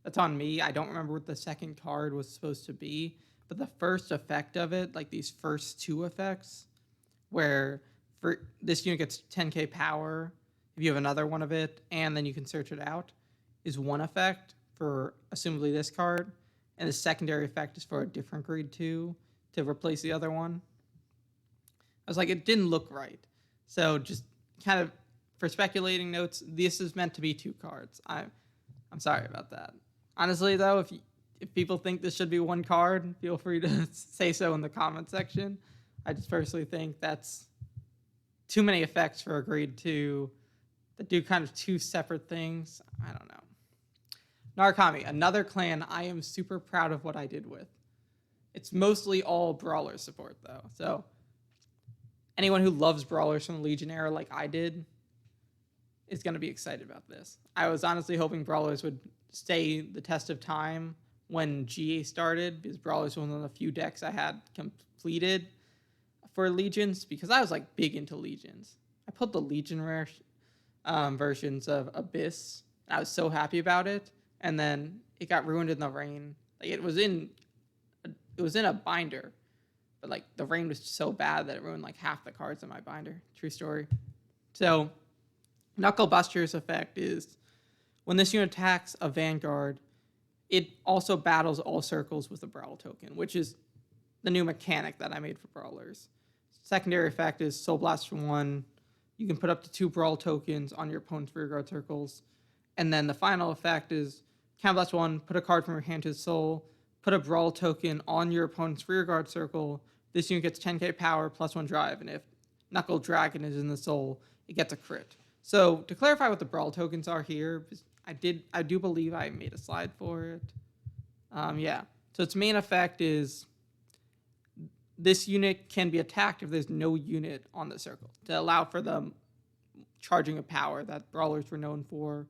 A: that's on me. I don't remember what the second card was supposed to be. But the first effect of it, like these first 2 effects, where for this unit gets 10k power if you have another one of it, and then you can search it out, is one effect for assumably this card. And the secondary effect is for a different grade 2 to replace the other one. I was like, it didn't look right. So just kind of for speculating notes, this is meant to be 2 cards. I'm sorry about that. Honestly, though, if people think this should be 1 card, feel free to say so in the comment section. I just personally think that's too many effects for a grade 2 that do kind of 2 separate things. I don't know. Narukami, another clan I am super proud of what I did with. It's mostly all Brawler support, though. So anyone who loves Brawlers from the Legion era like I did is going to be excited about this. I was honestly hoping Brawlers would stay the test of time when GA started, because Brawlers was one of the few decks I had completed for Legions, because I was like big into Legions. I put the Legion versions of Abyss, and I was so happy about it, and then it got ruined in the rain. Like it was in a binder, but like the rain was so bad that it ruined like half the cards in my binder. True story. So Knuckle Buster's effect is when this unit attacks a Vanguard, it also battles all circles with a Brawl token, which is the new mechanic that I made for Brawlers. Secondary effect is Soul Blast for 1. You can put up to 2 Brawl tokens on your opponent's rearguard circles. And then the final effect is Count Blast 1, put a card from your hand to his soul, put a Brawl token on your opponent's rearguard circle. This unit gets 10k power plus 1 drive, and if Knuckle Dragon is in the soul, it gets a crit. So to clarify what the Brawl tokens are here, I do believe I made a slide for it. Yeah. So its main effect is this unit can be attacked if there's no unit on the circle, to allow for the charging of power that Brawlers were known for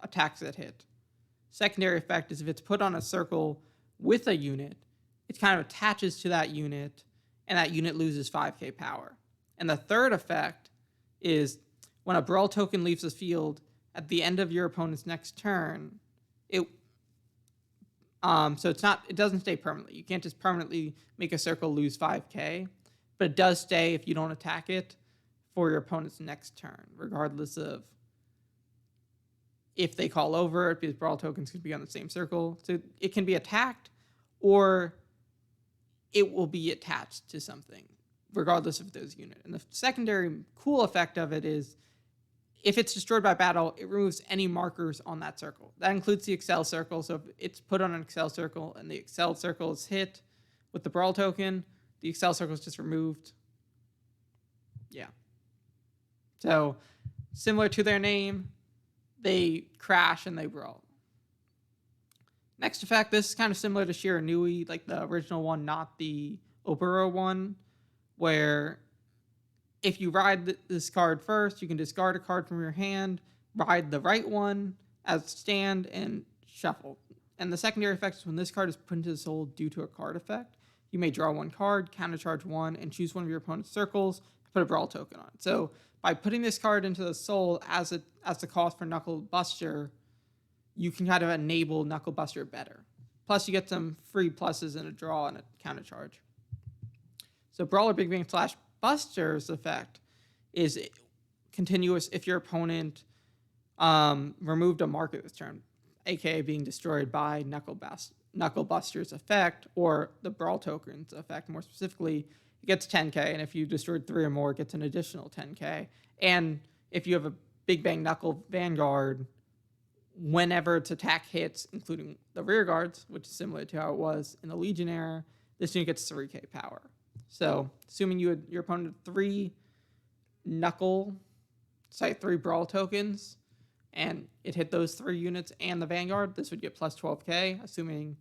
A: attacks that hit. Secondary effect is if it's put on a circle with a unit, it kind of attaches to that unit, and that unit loses 5k power. And the third effect is when a Brawl token leaves the field at the end of your opponent's next turn, it doesn't stay permanently. You can't just permanently make a circle lose 5k, but it does stay if you don't attack it for your opponent's next turn, regardless of if they call over it, because Brawl tokens could be on the same circle. So it can be attacked, or it will be attached to something, regardless of those unit. And the secondary cool effect of it is if it's destroyed by battle, it removes any markers on that circle. That includes the Excel circle. So if it's put on an Excel circle and the Excel circle is hit with the Brawl token, the Excel circle is just removed. Yeah. So similar to their name, they crash and they brawl. Next effect, this is kind of similar to Shiranui, like the original one, not the Oboro one, where if you ride this card first, you can discard a card from your hand, ride the right one as stand, and shuffle. And the secondary effect is when this card is put into the soul due to a card effect, you may draw 1 card, countercharge 1, and choose one of your opponent's circles to put a Brawl token on it. So by putting this card into the soul as the cost for Knuckle Buster, you can kind of enable Knuckle Buster better. Plus, you get some free pluses and a draw and a countercharge. So Brawler Big Bang slash Buster's effect is continuous if your opponent removed a marker this turn, aka being destroyed by Knuckle Buster's effect, or the Brawl token's effect. More specifically, it gets 10k, and if you destroyed 3 or more, it gets an additional 10k. And if you have a Big Bang Knuckle Vanguard, whenever its attack hits, including the rear guards, which is similar to how it was in the Legion era, this unit gets 3k power. So assuming your opponent had 3 Knuckle Site 3 Brawl tokens, and it hit those 3 units and the Vanguard, this would get plus 12k, assuming...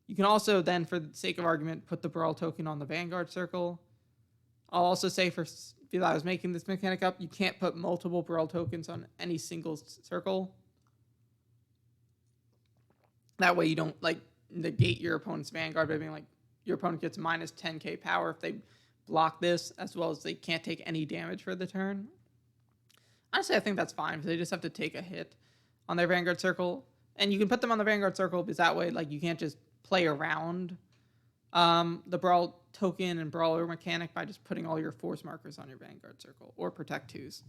A: You can also then, for the sake of argument, put the Brawl token on the Vanguard circle. I'll also say, for if I was making this mechanic up, you can't put multiple Brawl tokens on any single circle. That way you don't, like, negate your opponent's Vanguard by being like, your opponent gets minus 10k power if they block this, as well as they can't take any damage for the turn. Honestly, I think that's fine, because they just have to take a hit on their Vanguard circle. And you can put them on the Vanguard circle, because that way, like, you can't just play around the Brawl token and Brawler mechanic by just putting all your force markers on your Vanguard circle, or Protect 2s.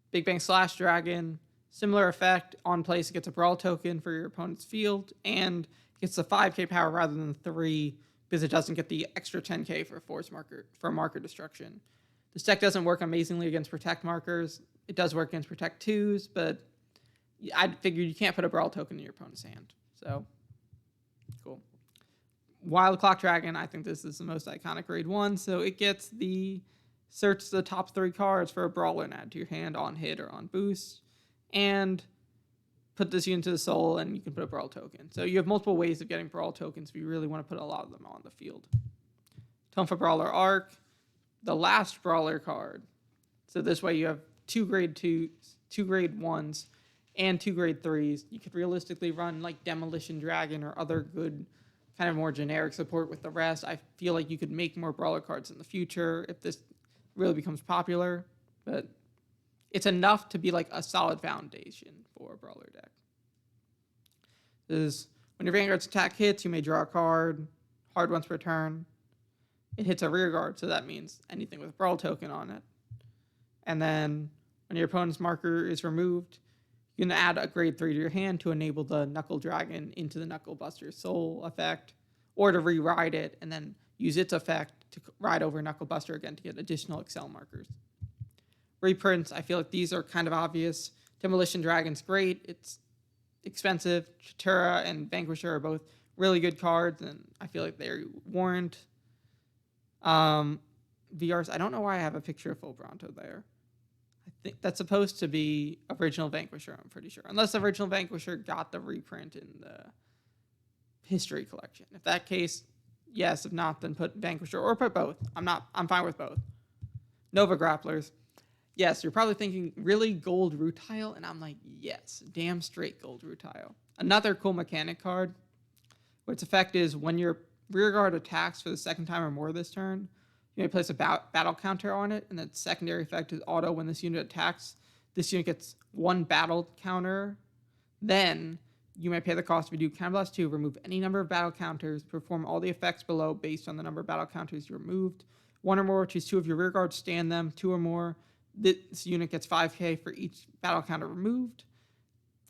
A: Big Bang Slash Dragon, similar effect. On place, it gets a Brawl token for your opponent's field, and gets the 5k power rather than 3, because it doesn't get the extra 10k for marker destruction. This deck doesn't work amazingly against Protect markers. It does work against Protect 2s, but I figured you can't put a Brawl token in your opponent's hand. So, cool. Wild Clock Dragon, I think this is the most iconic grade 1, so it gets the search the top 3 cards for a Brawler and add to your hand on hit or on boost, and put this unit to the soul, and you can put a Brawl token. So you have multiple ways of getting Brawl tokens if you really want to put a lot of them on the field. Tonfa Brawler Arc, the last Brawler card. So this way you have 2 grade 2s, 2 grade 1s, and 2 grade 3s. You could realistically run like Demolition Dragon or other good kind of more generic support with the rest. I feel like you could make more Brawler cards in the future if this really becomes popular, but it's enough to be like a solid foundation for a Brawler deck. This is when your Vanguard's attack hits, you may draw a card, hard once per turn. It hits a rear guard, so that means anything with a Brawl token on it. And then when your opponent's marker is removed, you can add a grade 3 to your hand to enable the Knuckle Dragon into the Knuckle Buster Soul effect, or to re-ride it and then use its effect to ride over Knuckle Buster again to get additional Excel markers. Reprints, I feel like these are kind of obvious. Demolition Dragon's great. It's expensive. Chatura and Vanquisher are both really good cards, and I feel like they warrant. VRs, I don't know why I have a picture of Full Bronto there. I think that's supposed to be original Vanquisher, I'm pretty sure. Unless the original Vanquisher got the reprint in the history collection. If that case, yes. If not, then put Vanquisher or put both. I'm fine with both. Nova Grapplers. Yes, you're probably thinking, really, gold Rutile? And I'm like, yes, damn straight gold Rutile. Another cool mechanic card, where its effect is when your rearguard attacks for the second time or more this turn, you may place a battle counter on it, and its secondary effect is auto. When this unit attacks, this unit gets 1 battle counter. Then you may pay the cost if you do Counterblast 2, remove any number of battle counters, perform all the effects below based on the number of battle counters you removed. 1 or more, choose 2 of your rearguards, stand them. 2 or more, this unit gets 5k for each battle counter removed.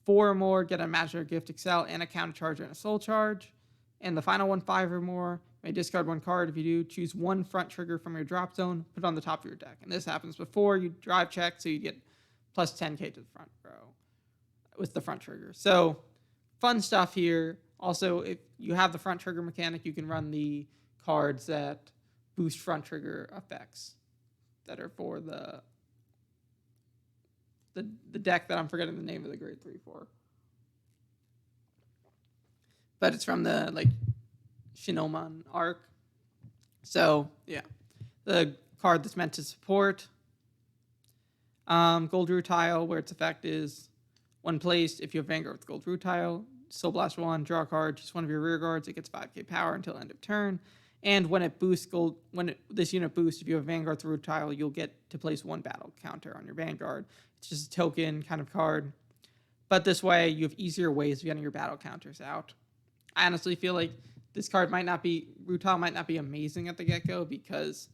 A: 4 or more, get a Imaginary Gift Excel and a counter charge and a soul charge. And the final one, 5 or more, may discard 1 card. If you do, choose 1 front trigger from your drop zone, put it on the top of your deck. And this happens before you drive check, so you get plus 10k to the front row with the front trigger. So fun stuff here. Also, if you have the front trigger mechanic, you can run the cards that boost front trigger effects that are for the deck that I'm forgetting the name of the grade 3 for. But it's from the like Shinoman arc. So yeah, the card that's meant to support Gold Rutile, where its effect is when placed, if you have Vanguard with Gold Rutile, Soul Blast 1, draw a card, choose 1 of your rear guards, it gets 5k power until end of turn. And when it boosts this unit boosts, if you have Vanguard through Rutile, you'll get to place 1 battle counter on your Vanguard. It's just a token kind of card. But this way, you have easier ways of getting your battle counters out. I honestly feel like this card Rutile might not be amazing at the get-go because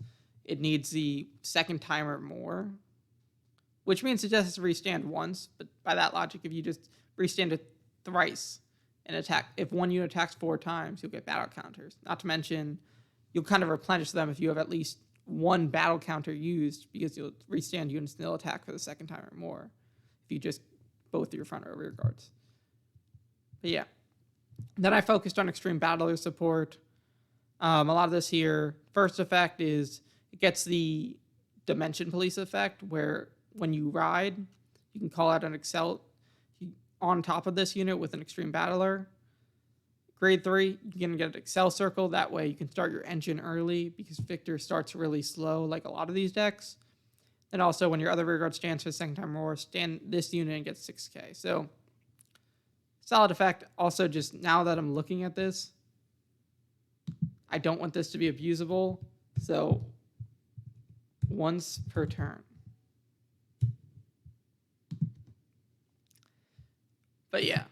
A: it needs the second time or more, which means it just has to restand once. But by that logic, if you just restand it thrice and attack, if 1 unit attacks 4 times, you'll get battle counters. Not to mention, you'll kind of replenish them if you have at least 1 battle counter used, because you'll restand units and they'll attack for the second time or more if you just both your front or rear guards. But yeah. Then I focused on Extreme Battler support. A lot of this here, first effect is it gets the Dimension Police effect, where when you ride, you can call out an Excel on top of this unit with an Extreme Battler. Grade 3, you're going to get an Excel Circle. That way you can start your engine early because Victor starts really slow like a lot of these decks. And also when your other rearguard stands for the second time or more, stand this unit and get 6k. So solid effect. Also, just now that I'm looking at this, I don't want this to be abusable. So once per turn. But yeah,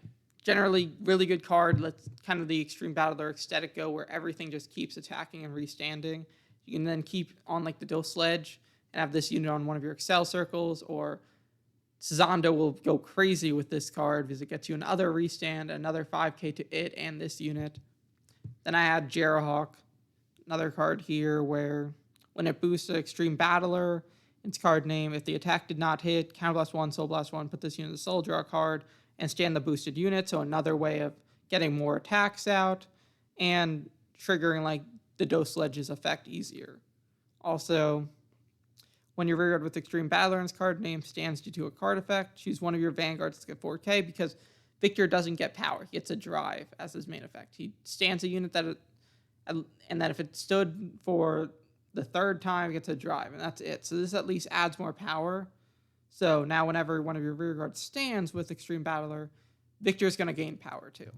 A: generally really good card. Let's kind of the Extreme Battler aesthetic go, where everything just keeps attacking and restanding. You can then keep on like the Dill Sledge and have this unit on one of your Excel Circles, or Sazando will go crazy with this card because it gets you another restand, another 5k to it and this unit. Then I had Jarahawk, another card here where when it boosts an Extreme Battler, its card name, if the attack did not hit, Counterblast 1, Soul Blast 1, put this unit in the soul, draw a card, and stand the boosted unit. So another way of getting more attacks out and triggering like the Dose Sledge's effect easier. Also, when you're rearguard with Extreme Battler and its card name stands due to a card effect, choose one of your Vanguards to get 4k, because Victor doesn't get power. He gets a drive as his main effect. He stands a unit that, and then if it stood for the third time, it gets a drive, and that's it. So this at least adds more power. So now whenever one of your rearguards stands with Extreme Battler, Victor's going to gain power too.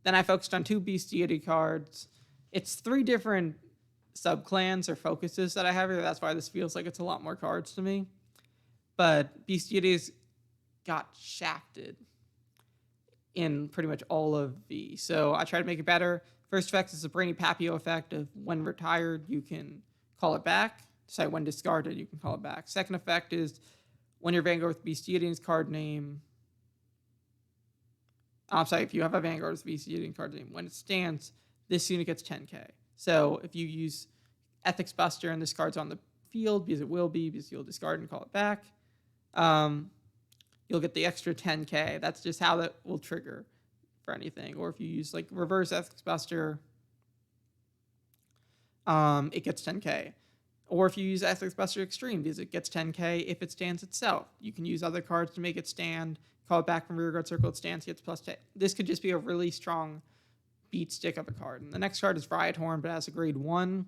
A: Then I focused on 2 Beast Deity cards. It's 3 different sub-clans or focuses that I have here. That's why this feels like it's a lot more cards to me. But Beast Deities got shafted in pretty much all of V. So I tried to make it better. First effect is the Brainy Papio effect of when retired, you can call it back. Sorry, when discarded, you can call it back. Second effect is when your Vanguard with Beast Deity's card name. I'm sorry, if you have a Vanguard with Beast Deity's card name, when it stands, this unit gets 10k. So if you use Ethics Buster and this card's on the field, because it will be, because you'll discard and call it back, you'll get the extra 10k. That's just how that will trigger for anything. Or if you use like Reverse Ethics Buster, it gets 10k. Or if you use Ethics Buster Extreme, because it gets 10k if it stands itself. You can use other cards to make it stand, call it back from rearguard circle, it stands, gets plus 10. This could just be a really strong beat stick of a card. And the next card is Riot Horn, but it has a grade 1.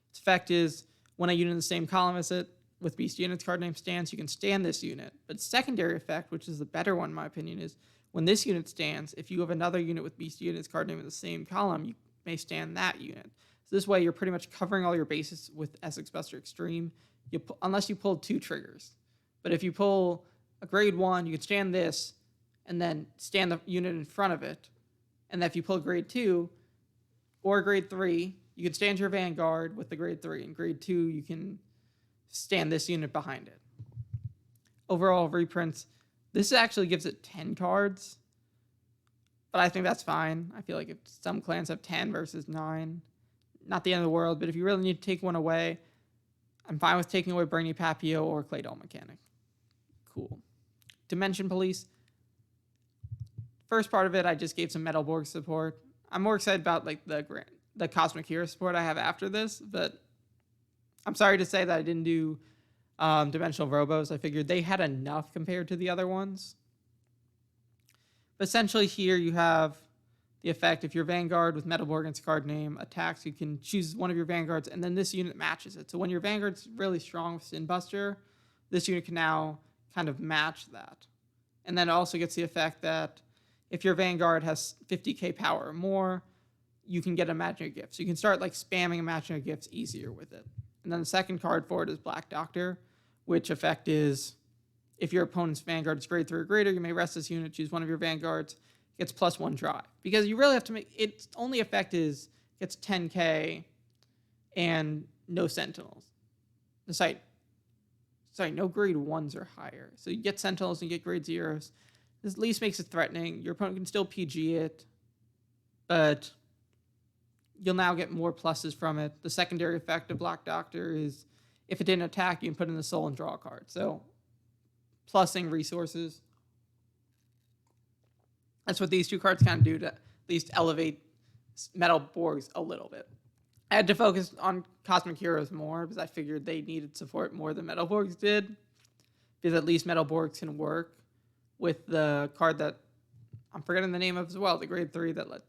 A: Its effect is when a unit in the same column as it with Beast Unit's card name stands, you can stand this unit. But secondary effect, which is the better one in my opinion, is when this unit stands, if you have another unit with Beast Unit's card name in the same column, you may stand that unit. So this way, you're pretty much covering all your bases with Essex Buster Extreme, unless you pulled 2 triggers. But if you pull a grade 1, you can stand this, and then stand the unit in front of it. And then if you pull a grade 2 or a grade 3, you can stand your Vanguard with the grade 3. And grade 2, you can stand this unit behind it. Overall reprints, this actually gives it 10 cards. But I think that's fine. I feel like if some clans have 10 versus 9, not the end of the world, but if you really need to take one away, I'm fine with taking away Brainy Papio or Clay Doll Mechanic. Cool. Dimension Police. First part of it, I just gave some Metalborg support. I'm more excited about like the Cosmic Hero support I have after this, but I'm sorry to say that I didn't do Dimensional Robos. I figured they had enough compared to the other ones. But essentially here you have the effect, if your Vanguard with Metalborg and its card name attacks, you can choose one of your Vanguards, and then this unit matches it. So when your Vanguard's really strong with Sin Buster, this unit can now kind of match that. And then it also gets the effect that if your Vanguard has 50k power or more, you can get imaginary gifts. So you can start like spamming imaginary gifts easier with it. And then the second card for it is Black Doctor, which effect is if your opponent's Vanguard is grade 3 or greater, you may rest this unit, choose one of your Vanguards, gets +1 drive. Because you really have to make, its only effect is gets 10k and no Sentinels. No grade 1s or higher. So you get Sentinels and you get grade 0s. This at least makes it threatening. Your opponent can still PG it, but you'll now get more pluses from it. The secondary effect of Black Doctor is if it didn't attack, you can put in the soul and draw a card. So plussing resources. That's what these 2 cards kind of do to at least elevate Metalborgs a little bit. I had to focus on Cosmic Heroes more because I figured they needed support more than Metalborgs did. Because at least Metalborgs can work with the card that I'm forgetting the name of as well, the grade 3 that lets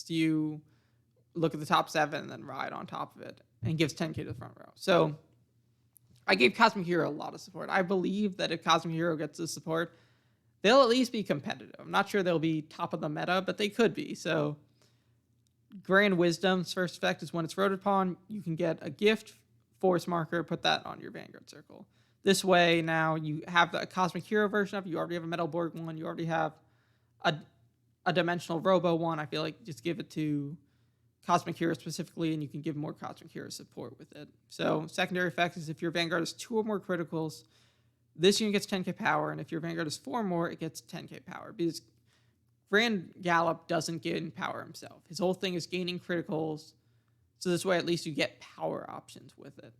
A: you look at the top 7 and then ride on top of it and gives 10k to the front row. So I gave Cosmic Hero a lot of support. I believe that if Cosmic Hero gets the support, they'll at least be competitive. I'm not sure they'll be top of the meta, but they could be. So Grand Wisdom's first effect is when it's voted upon, you can get a gift force marker, put that on your Vanguard circle. This way, now you have a Cosmic Hero version of it. You already have a Metalborg one. You already have a Dimensional Robo one. I feel like just give it to Cosmic Hero specifically, and you can give more Cosmic Hero support with it. So secondary effect is if your Vanguard has 2 or more criticals, this unit gets 10k power, and if your Vanguard has 4 or more, it gets 10k power. Because Grand Gallop doesn't gain power himself. His whole thing is gaining criticals, so this way at least you get power options with it.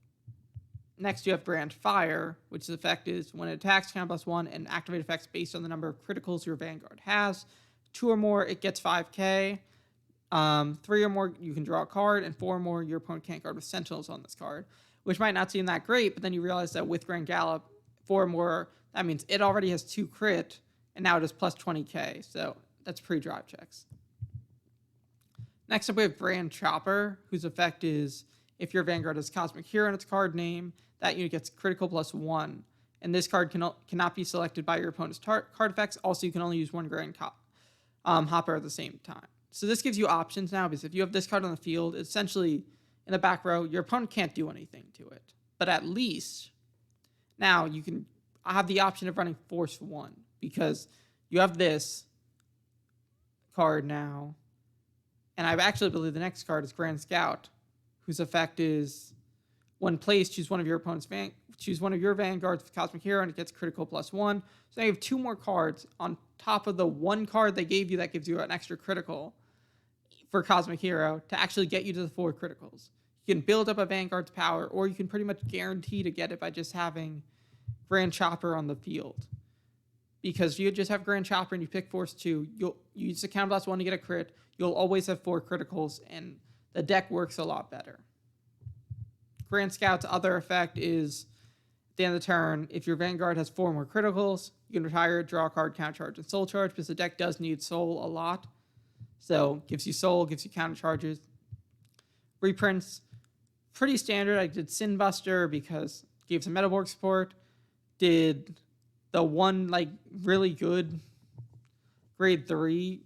A: Next, you have Grand Fire, which effect is when it attacks, count +1, and activate effects based on the number of criticals your Vanguard has. 2 or more, it gets 5k. 3 or more, you can draw a card, and 4 or more, your opponent can't guard with Sentinels on this card, which might not seem that great, but then you realize that with Grand Gallop, 4 or more, that means it already has 2 crit, and now it is plus 20k, so that's pre-drive checks. Next up, we have Grand Chopper, whose effect is if your Vanguard has Cosmic Hero in its card name, that unit gets critical +1. And this card cannot be selected by your opponent's card effects. Also, you can only use 1 Grand Hopper at the same time. So this gives you options now, because if you have this card on the field, essentially in the back row, your opponent can't do anything to it. But at least now you can have the option of running Force 1, because you have this card now. And I actually believe the next card is Grand Scout, whose effect is when placed, choose one of your Vanguards with Cosmic Hero, and it gets critical +1. So now you have 2 more cards on top of the 1 card they gave you that gives you an extra critical for Cosmic Hero to actually get you to the 4 criticals. You can build up a Vanguard's power, or you can pretty much guarantee to get it by just having Grand Chopper on the field. Because if you just have Grand Chopper and you pick Force 2, you'll use the count +1 to get a crit. You'll always have 4 criticals, and the deck works a lot better. Grand Scout's other effect is at the end of the turn, if your Vanguard has 4 more criticals, you can retire, draw a card, counter charge, and soul charge, because the deck does need soul a lot. So gives you soul, gives you counter charges. Reprints, pretty standard. I did Sin Buster because it gave some Metalborg support. Did the one really good grade 3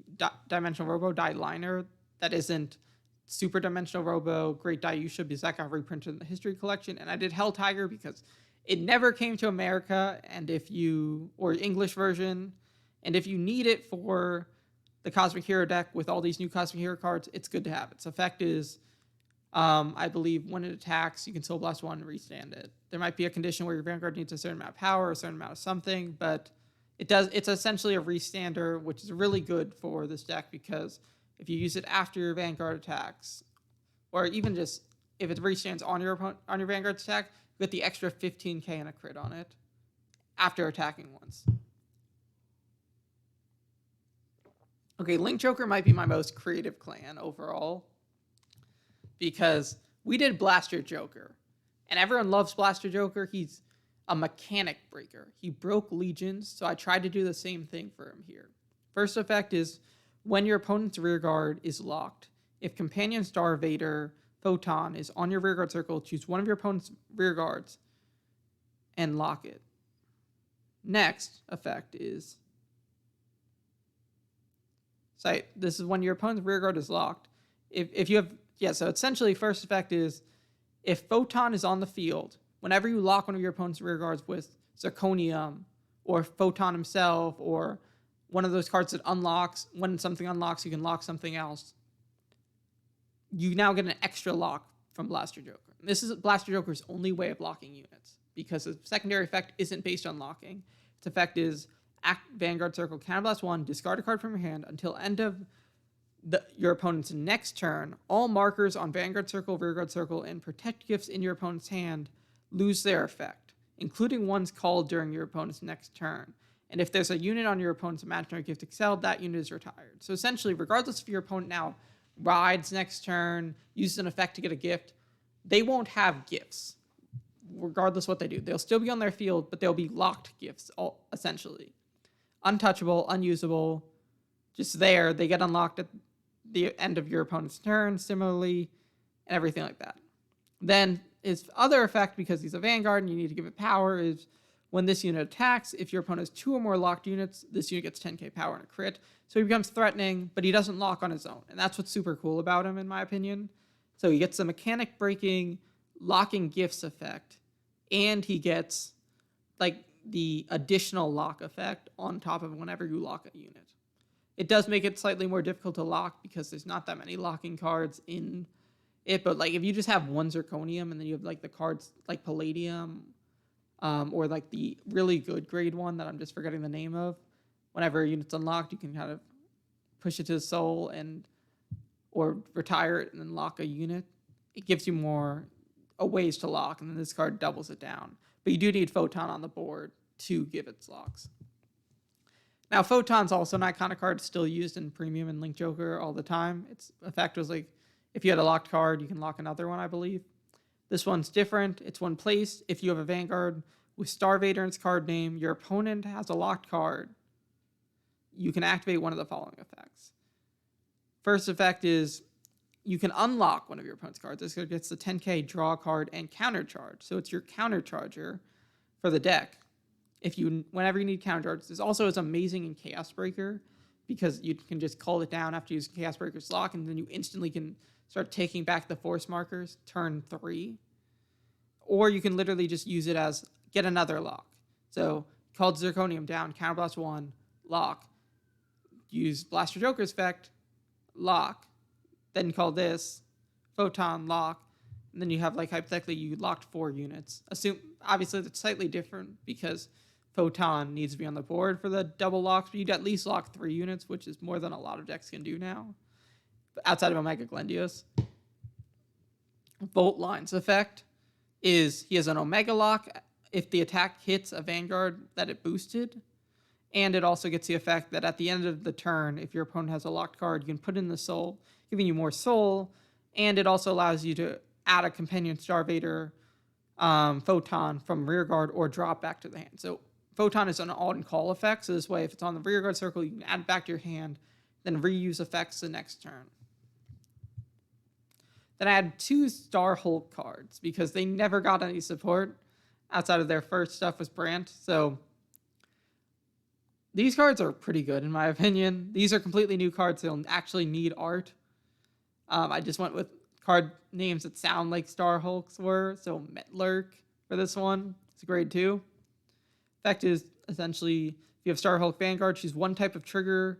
A: Dimensional Robo Die Liner that isn't Super Dimensional Robo Great Dayusha, because that got reprinted in the History Collection. And I did Hell Tiger because it never came to America, or English version, and if you need it for the Cosmic Hero deck with all these new Cosmic Hero cards, it's good to have. Its effect is, I believe, when it attacks, you can Soul Blast 1 and restand it. There might be a condition where your Vanguard needs a certain amount of power, a certain amount of something, but it's essentially a restander, which is really good for this deck, because if you use it after your Vanguard attacks, or even just if it restands on your Vanguard's attack, you get the extra 15k and a crit on it after attacking once. Okay, Link Joker might be my most creative clan overall, because we did Blaster Joker, and everyone loves Blaster Joker. He's a mechanic breaker. He broke legions, so I tried to do the same thing for him here. First effect is when your opponent's rearguard is locked. If Companion Star Vader Photon is on your rearguard circle, choose one of your opponent's rearguards and lock it. Next effect is, so this is when your opponent's rearguard is locked. If you have, so essentially first effect is if Photon is on the field, whenever you lock one of your opponent's rearguards with Zirconium or Photon himself or one of those cards that unlocks, when something unlocks, you can lock something else, you now get an extra lock from Blaster Joker. This is Blaster Joker's only way of locking units, because the secondary effect isn't based on locking. Its effect is act Vanguard Circle, counterblast 1, discard a card from your hand until end of your opponent's next turn. All markers on Vanguard Circle, Rearguard Circle, and protect gifts in your opponent's hand lose their effect, including ones called during your opponent's next turn. And if there's a unit on your opponent's imaginary gift excelled, that unit is retired. So essentially, regardless if your opponent now rides next turn, uses an effect to get a gift, they won't have gifts, regardless what they do. They'll still be on their field, but they'll be locked gifts, essentially. Untouchable, unusable, just there. They get unlocked at the end of your opponent's turn, similarly, and everything like that. Then his other effect, because he's a Vanguard and you need to give it power, is when this unit attacks, if your opponent has 2 or more locked units, this unit gets 10k power and a crit. So he becomes threatening, but he doesn't lock on his own. And that's what's super cool about him, in my opinion. So he gets the mechanic breaking, locking gifts effect, and he gets like the additional lock effect on top of whenever you lock a unit. It does make it slightly more difficult to lock because there's not that many locking cards in it. But like if you just have one Zirconium and then you have like the cards like Palladium, or like the really good grade one that I'm just forgetting the name of, whenever a unit's unlocked, you can kind of push it to the soul and or retire it and then lock a unit. It gives you more ways to lock, and then this card doubles it down. But you do need Photon on the board to give its locks. Now, Photon's also an iconic card, still used in Premium and Link Joker all the time. Its effect was like, if you had a locked card, you can lock another one, I believe. This one's different. It's one place. If you have a Vanguard with Starvader in its card name, your opponent has a locked card, you can activate one of the following effects. First effect is you can unlock one of your opponent's cards. This gets the 10k draw card and counter charge. So it's your counter charger for the deck. Whenever you need counter charge, this also is amazing in Chaos Breaker because you can just call it down after using Chaos Breaker's lock, and then you instantly can start taking back the force markers turn 3. Or you can literally just use it as get another lock. So called Zirconium down, counterblast 1, lock. Use Blaster Joker's effect, lock. Then call this Photon, lock. And then you have, like, hypothetically, you locked 4 units. Obviously, that's slightly different because Photon needs to be on the board for the double locks, but you'd at least lock 3 units, which is more than a lot of decks can do now, outside of Omega Glendios. Volt Line's effect is he has an Omega lock if the attack hits a Vanguard that it boosted, and it also gets the effect that at the end of the turn, if your opponent has a locked card, you can put in the soul, giving you more soul, and it also allows you to add a Companion Starvader Photon from rearguard or drop back to the hand. So Photon is an on-call effect, so this way if it's on the rearguard circle, you can add it back to your hand, then reuse effects the next turn. Then I had 2 Star Hulk cards because they never got any support outside of their first stuff with Brant. So these cards are pretty good in my opinion. These are completely new cards. They'll actually need art. I just went with card names that sound like Star Hulks were. So Metlurk for this one. It's a grade 2. Effect is essentially if you have Star Hulk Vanguard, she's one type of trigger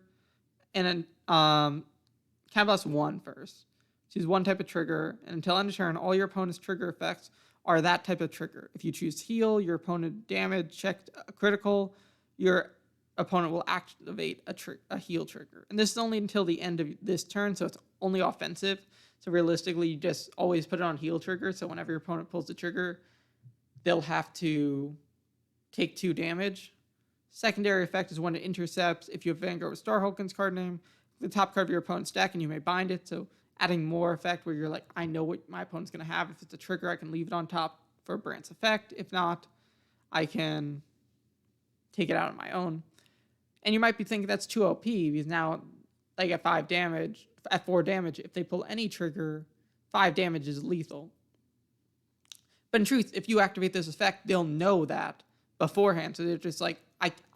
A: and then Counterblast 1 first. Choose one type of trigger, and until end of turn, all your opponent's trigger effects are that type of trigger. If you choose heal, your opponent damage checked a critical, your opponent will activate a heal trigger. And this is only until the end of this turn, so it's only offensive. So realistically, you just always put it on heal trigger, so whenever your opponent pulls the trigger, they'll have to take 2 damage. Secondary effect is when it intercepts. If you have Vanguard with Star Hulk's card name, the top card of your opponent's deck, and you may bind it, so adding more effect where you're like, I know what my opponent's going to have. If it's a trigger, I can leave it on top for Brant's effect. If not, I can take it out on my own. And you might be thinking that's too OP because now they get 5 damage. At 4 damage, if they pull any trigger, 5 damage is lethal. But in truth, if you activate this effect, they'll know that beforehand. So they're just like,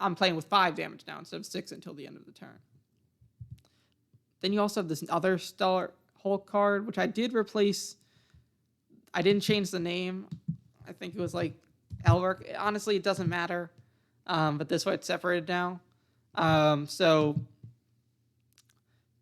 A: I'm playing with 5 damage now instead of 6 until the end of the turn. Then you also have this other Star Hulk card, which I did replace. I didn't change the name. I think it was like Elric. Honestly, it doesn't matter. But this way it's separated now. So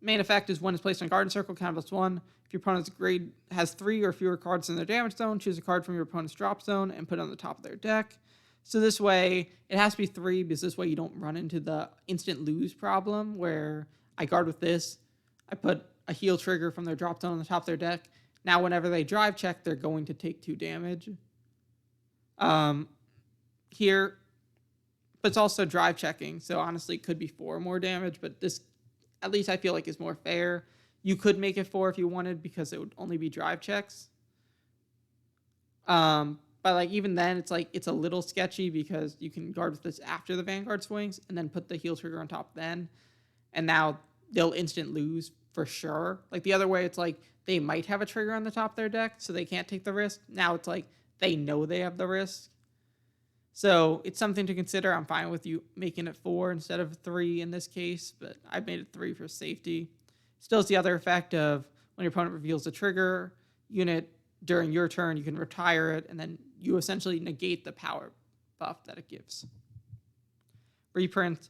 A: main effect is when it's placed on Garden Circle, counterblast 1. If your opponent's grade has 3 or fewer cards in their damage zone, choose a card from your opponent's drop zone and put it on the top of their deck. So this way, it has to be 3 because this way you don't run into the instant lose problem where I guard with this, I put a heal trigger from their drop zone on the top of their deck. Now, whenever they drive check, they're going to take 2 damage. Here, but it's also drive checking, so honestly, it could be 4 more damage, but this, at least I feel like, is more fair. You could make it 4 if you wanted because it would only be drive checks. But like even then, it's a little sketchy because you can guard with this after the Vanguard swings and then put the heal trigger on top then. And now they'll instant lose for sure. Like the other way, it's like they might have a trigger on the top of their deck, so they can't take the risk. Now it's like they know they have the risk. So it's something to consider. I'm fine with you making it 4 instead of 3 in this case, but I made it 3 for safety. Still has the other effect of when your opponent reveals a trigger unit during your turn, you can retire it, and then you essentially negate the power buff that it gives. Reprint.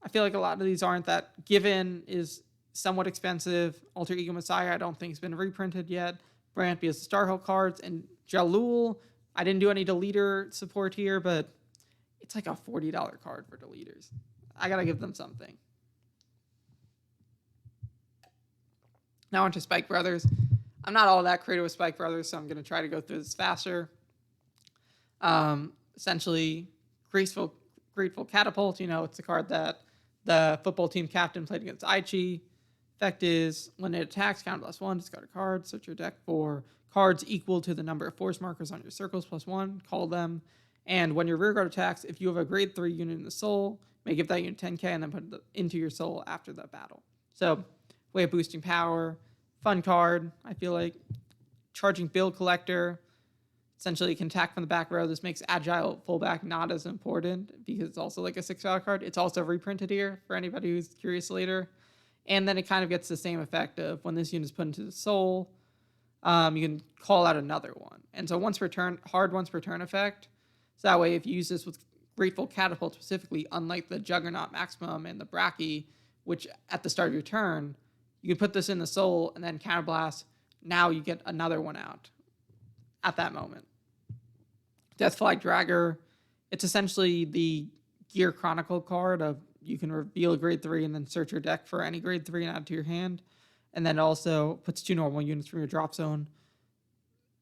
A: I feel like a lot of these aren't that. Given is somewhat expensive. Alter Ego Messiah I don't think has been reprinted yet. Brantby has the Starhill cards, and Jalul, I didn't do any deleter support here, but it's like a $40 card for deleters. I gotta give them something. Now on to Spike Brothers. I'm not all that creative with Spike Brothers, so I'm gonna try to go through this faster. Essentially, Grateful Catapult, it's a card that the football team captain played against Aichi. Effect is, when it attacks, count +1, discard a card, search your deck for cards equal to the number of force markers on your circles +1, call them. And when your rearguard attacks, if you have a grade 3 unit in the soul, you may give that unit 10k and then put it into your soul after the battle. So, way of boosting power, fun card, I feel like. Charging Bill Collector, essentially you can attack from the back row. This makes Agile fullback not as important because it's also like a $6 card. It's also reprinted here for anybody who's curious later. And then it kind of gets the same effect of when this unit is put into the soul, you can call out another one. And so once per turn effect. So that way if you use this with Grateful Catapult specifically, unlike the Juggernaut Maximum and the Bracky, which at the start of your turn, you can put this in the soul and then Counterblast. Now you get another one out at that moment. Deathflag Dragger, it's essentially the Gear Chronicle card of you can reveal a grade 3 and then search your deck for any grade 3 and add to your hand. And then also puts 2 normal units from your drop zone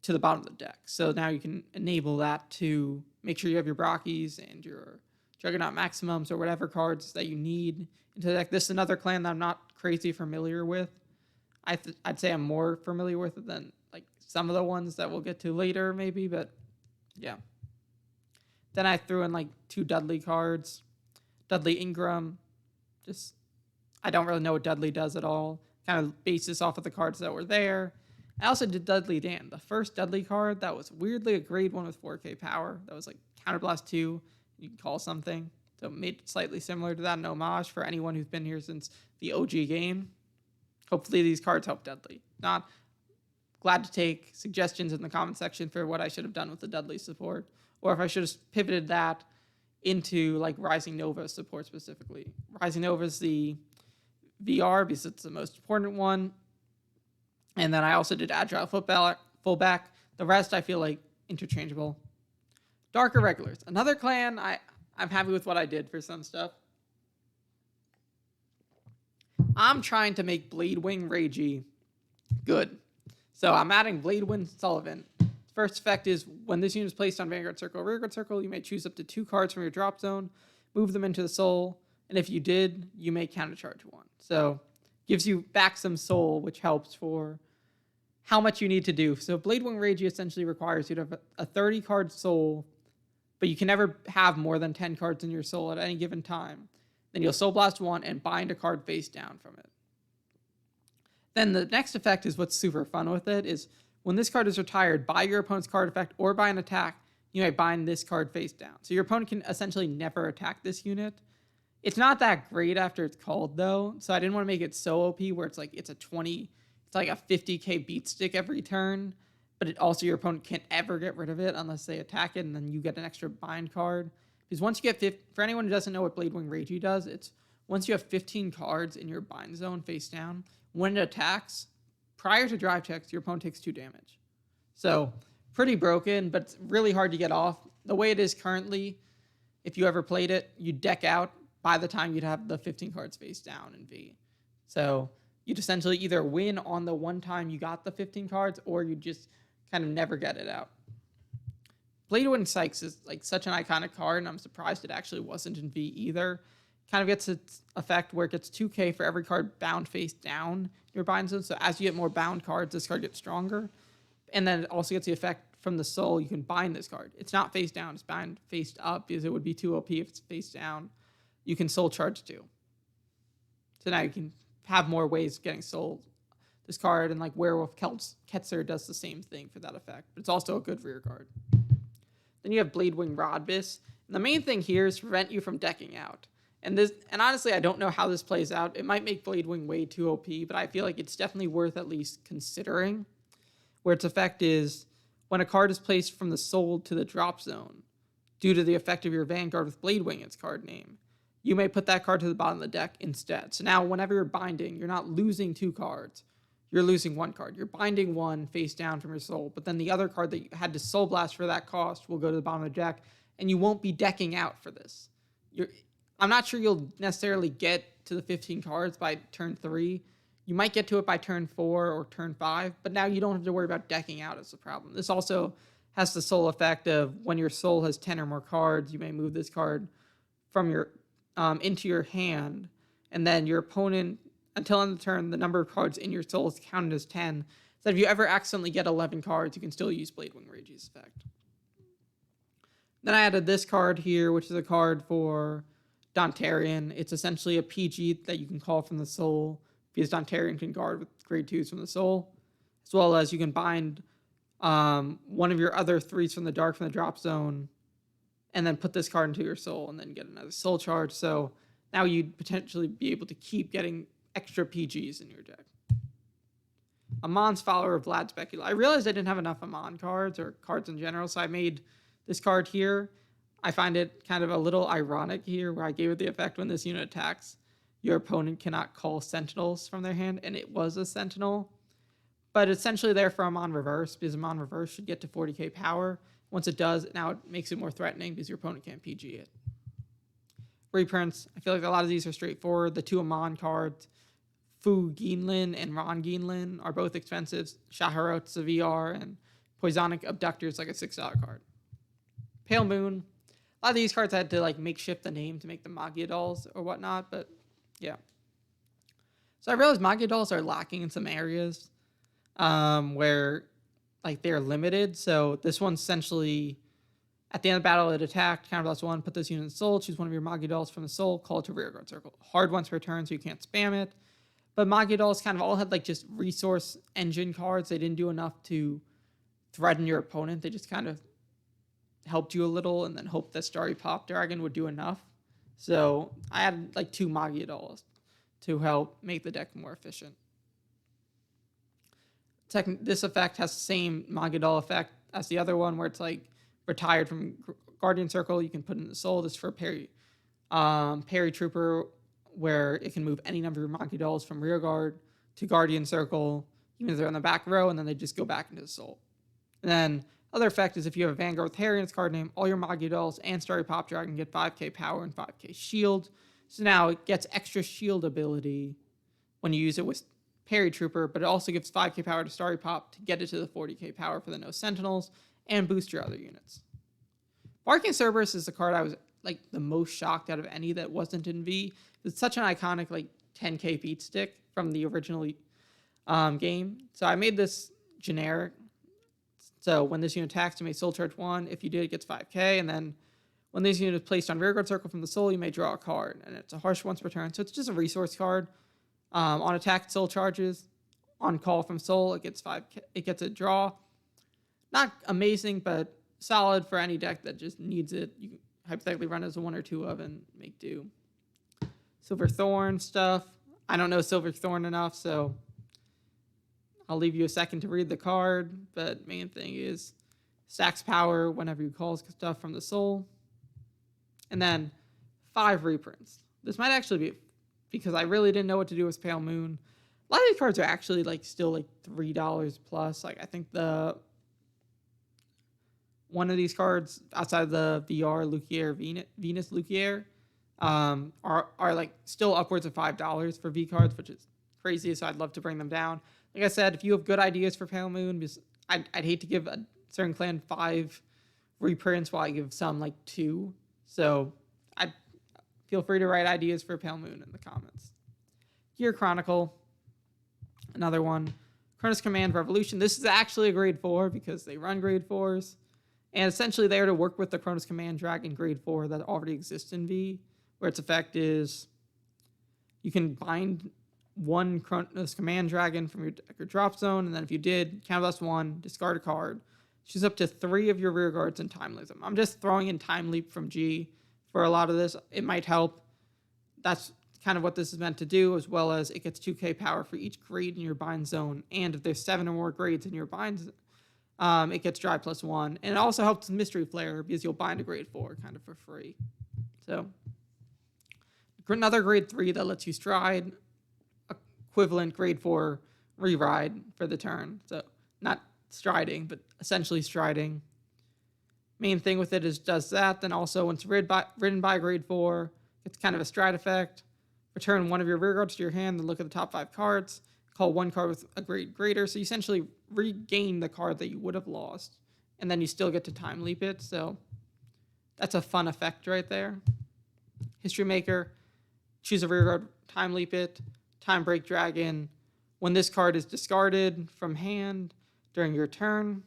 A: to the bottom of the deck. So now you can enable that to make sure you have your Brockies and your Juggernaut Maximums or whatever cards that you need into the deck. This is another clan that I'm not crazy familiar with. I'd say I'm more familiar with it than like some of the ones that we'll get to later maybe, but yeah. Then I threw in like 2 Dudley cards. Dudley Ingram, I don't really know what Dudley does at all. Kind of basis off of the cards that were there. I also did Dudley Dan, the first Dudley card that was weirdly a grade 1 with 4k power. That was like Counterblast 2, you can call something. So it made it slightly similar to that, an homage for anyone who's been here since the OG game. Hopefully these cards help Dudley. Not glad to take suggestions in the comment section for what I should have done with the Dudley support, or if I should have pivoted that into like Rising Nova support specifically. Rising Nova is the VR because it's the most important one. And then I also did Agile fullback. The rest I feel like interchangeable. Dark Irregulars, another clan. I'm happy with what I did for some stuff. I'm trying to make Bladewing Reiji good. So I'm adding Bladewing Sullivan. First effect is when this unit is placed on Vanguard Circle or Rearguard Circle, you may choose up to 2 cards from your drop zone, move them into the soul, and if you did, you may countercharge 1. So gives you back some soul, which helps for how much you need to do. So Bladewing Reiji essentially requires you to have a 30-card soul, but you can never have more than 10 cards in your soul at any given time. Then you'll Soul Blast 1 and bind a card face down from it. Then the next effect is what's super fun with it, is when this card is retired by your opponent's card effect or by an attack, you may bind this card face down. So your opponent can essentially never attack this unit. It's not that great after it's called, though, so I didn't want to make it so OP where it's like it's like a 50k beat stick every turn, but it also your opponent can't ever get rid of it unless they attack it, and then you get an extra bind card. Because once you get for anyone who doesn't know what Bladewing Reiji does, it's once you have 15 cards in your bind zone face down, when it attacks, prior to drive checks, your opponent takes 2 damage. So pretty broken, but it's really hard to get off. The way it is currently, if you ever played it, you deck out by the time you'd have the 15 cards face down in V. So you'd essentially either win on the one time you got the 15 cards, or you just kind of never get it out. Bladewing Sykes is like such an iconic card, and I'm surprised it actually wasn't in V either. kind of gets its effect where it gets 2k for every card bound face down in your bind zone. So as you get more bound cards, this card gets stronger. And then it also gets the effect from the soul. You can bind this card. It's not face down, it's bind face up because it would be 2 OP if it's face down. You can soul charge too. So now you can have more ways of getting soul this card, and like Werewolf Ketzer does the same thing for that effect. But it's also a good rear card. Then you have Bladewing Rodbus. And the main thing here is to prevent you from decking out. And honestly, I don't know how this plays out. It might make Bladewing way too OP, but I feel like it's definitely worth at least considering. Where its effect is, when a card is placed from the soul to the drop zone, due to the effect of your Vanguard with Bladewing, its card name, you may put that card to the bottom of the deck instead. So now whenever you're binding, you're not losing 2 cards. You're losing 1 card. You're binding 1 face down from your soul, but then the other card that you had to Soul Blast for that cost will go to the bottom of the deck, and you won't be decking out for this. I'm not sure you'll necessarily get to the 15 cards by turn 3. You might get to it by turn 4 or turn 5, but now you don't have to worry about decking out as a problem. This also has the soul effect of when your soul has 10 or more cards, you may move this card from your into your hand, and then your opponent, until end of the turn, the number of cards in your soul is counted as 10. So if you ever accidentally get 11 cards, you can still use Bladewing Rage's effect. Then I added this card here, which is a card for Dontarian. It's essentially a PG that you can call from the soul, because Dontarian can guard with grade 2s from the soul, as well as you can bind one of your other 3s from the dark from the drop zone, and then put this card into your soul, and then get another soul charge. So now you'd potentially be able to keep getting extra PGs in your deck. Amon's Follower of Vlad Specula. I realized I didn't have enough Amon cards, or cards in general, so I made this card here. I find it kind of a little ironic here, where I gave it the effect when this unit attacks, your opponent cannot call Sentinels from their hand, and it was a Sentinel. But essentially there for Amon Reverse, because Amon Reverse should get to 40k power. Once it does, now it makes it more threatening because your opponent can't PG it. Reprints, I feel like a lot of these are straightforward. The 2 Amon cards, Fu Ginlin and Ron Ginlin, are both expensive. Shaharot's a VR, and Poisonic Abductor's like a $6 card. Pale Moon, a lot of these cards I had to like makeshift the name to make them Magia Dolls or whatnot, but yeah. So I realized Magia Dolls are lacking in some areas where like they're limited. So this one's essentially, at the end of the battle, it attacked, counter +1, put this unit in the soul, choose one of your Magia Dolls from the soul, call it to rear guard circle. Hard once per turn, so you can't spam it. But Magia Dolls kind of all had like just resource engine cards. They didn't do enough to threaten your opponent. They just kind of helped you a little and then hoped that Starry Pop Dragon would do enough. So I added like 2 Magia Dolls to help make the deck more efficient. This effect has the same Magia Doll effect as the other one, where it's like retired from Guardian Circle. You can put in the soul. This for Parry Trooper, where it can move any number of Magia Dolls from rear guard to Guardian Circle, even if they're on the back row, and then they just go back into the soul. And then other effect is if you have a Vanguard with Harry in its card name, all your Magia Dolls and Starry Pop Dragon get 5k power and 5k shield. So now it gets extra shield ability when you use it with Parry Trooper, but it also gives 5k power to Starry Pop to get it to the 40k power for the no Sentinels and boost your other units. Barking Cerberus is the card I was like the most shocked out of any that wasn't in V. It's such an iconic like 10k beat stick from the original game. So I made this generic. So when this unit attacks, you may soul charge 1. If you did, it gets 5k. And then when this unit is placed on rearguard circle from the soul, you may draw a card. And it's a harsh once per turn. So it's just a resource card. On attack, it soul charges. On call from soul, it gets 5k. It gets a draw. Not amazing, but solid for any deck that just needs it. You can hypothetically run as a 1 or 2 of and make do. Silver Thorn stuff. I don't know Silver Thorn enough, so I'll leave you a second to read the card, but main thing is stacks power whenever you call stuff from the soul. And then 5 reprints. This might actually be, because I really didn't know what to do with Pale Moon. A lot of these cards are actually like still like $3 plus. Like I think one of these cards outside of the VR Luquier Venus Luquier are like still upwards of $5 for V cards, which is crazy. So I'd love to bring them down. Like I said, if you have good ideas for Pale Moon, because I'd hate to give a certain clan 5 reprints while I give some like 2. So feel free to write ideas for Pale Moon in the comments. Gear Chronicle, another one. Cronus Command Revolution. This is actually a grade 4 because they run grade 4s. And essentially they are to work with the Cronus Command Dragon grade 4 that already exists in V, where its effect is you can bind one Cronus Command Dragon from your deck or drop zone, and then if you did, counterblast 1, discard a card. Choose up to 3 of your rear guards and time leap them. I'm just throwing in Time Leap from G for a lot of this. It might help. That's kind of what this is meant to do, as well as it gets 2k power for each grade in your bind zone, and if there's 7 or more grades in your bind, it gets drive +1, and it also helps with Mystery Flare because you'll bind a grade 4 kind of for free. So another grade 3 that lets you stride, equivalent grade 4 re-ride for the turn. So not striding, but essentially striding. Main thing with it is does that, then also once ridden by grade 4, it's kind of a stride effect. Return one of your rear guards to your hand and look at the top 5 cards. Call one card with a grade greater. So you essentially regain the card that you would have lost. And then you still get to time leap it. So that's a fun effect right there. History Maker. Choose a rear guard, time leap it. Time Break Dragon. When this card is discarded from hand during your turn,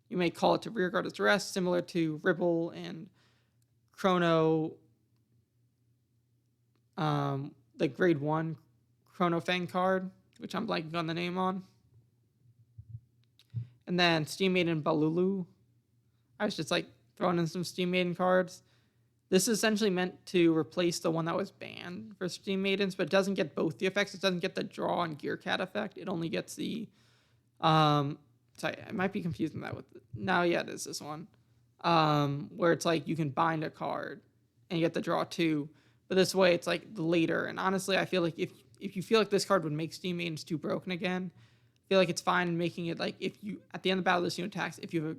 A: you may call it to rear guard its rest, similar to Ribble and Chrono. The grade 1 Chrono Fang card, which I'm blanking on the name on. And then Steam Maiden Balulu. I was just like throwing in some Steam Maiden cards. This is essentially meant to replace the one that was banned for Steam Maidens, but it doesn't get both the effects. It doesn't get the draw and Gear Cat effect. It only gets the sorry, I might be confusing that with no, yeah, it is this one. Where it's like you can bind a card and you get the draw 2. But this way, it's like later. And honestly, I feel like if you feel like this card would make Steam Maidens too broken again, I feel like it's fine making it like if you, at the end of the battle, this unit attacks, if you have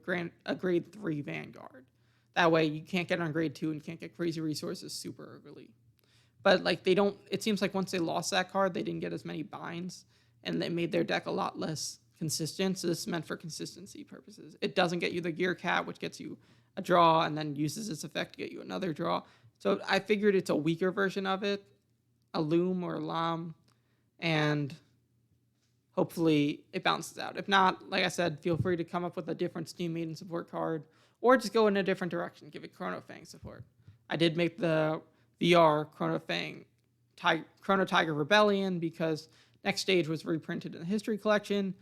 A: a grade 3 Vanguard. That way, you can't get on grade 2 and you can't get crazy resources super early. But like they don't, it seems like once they lost that card, they didn't get as many binds. And they made their deck a lot less consistent. So this is meant for consistency purposes. It doesn't get you the Gear Cat, which gets you a draw and then uses its effect to get you another draw. So I figured it's a weaker version of it, a Loom or a Lam, and hopefully it bounces out. If not, like I said, feel free to come up with a different Steam Maiden support card, or just go in a different direction, give it Chrono Fang support. I did make the VR Chrono Fang Chrono Tiger Rebellion because Next Stage was reprinted in the History Collection,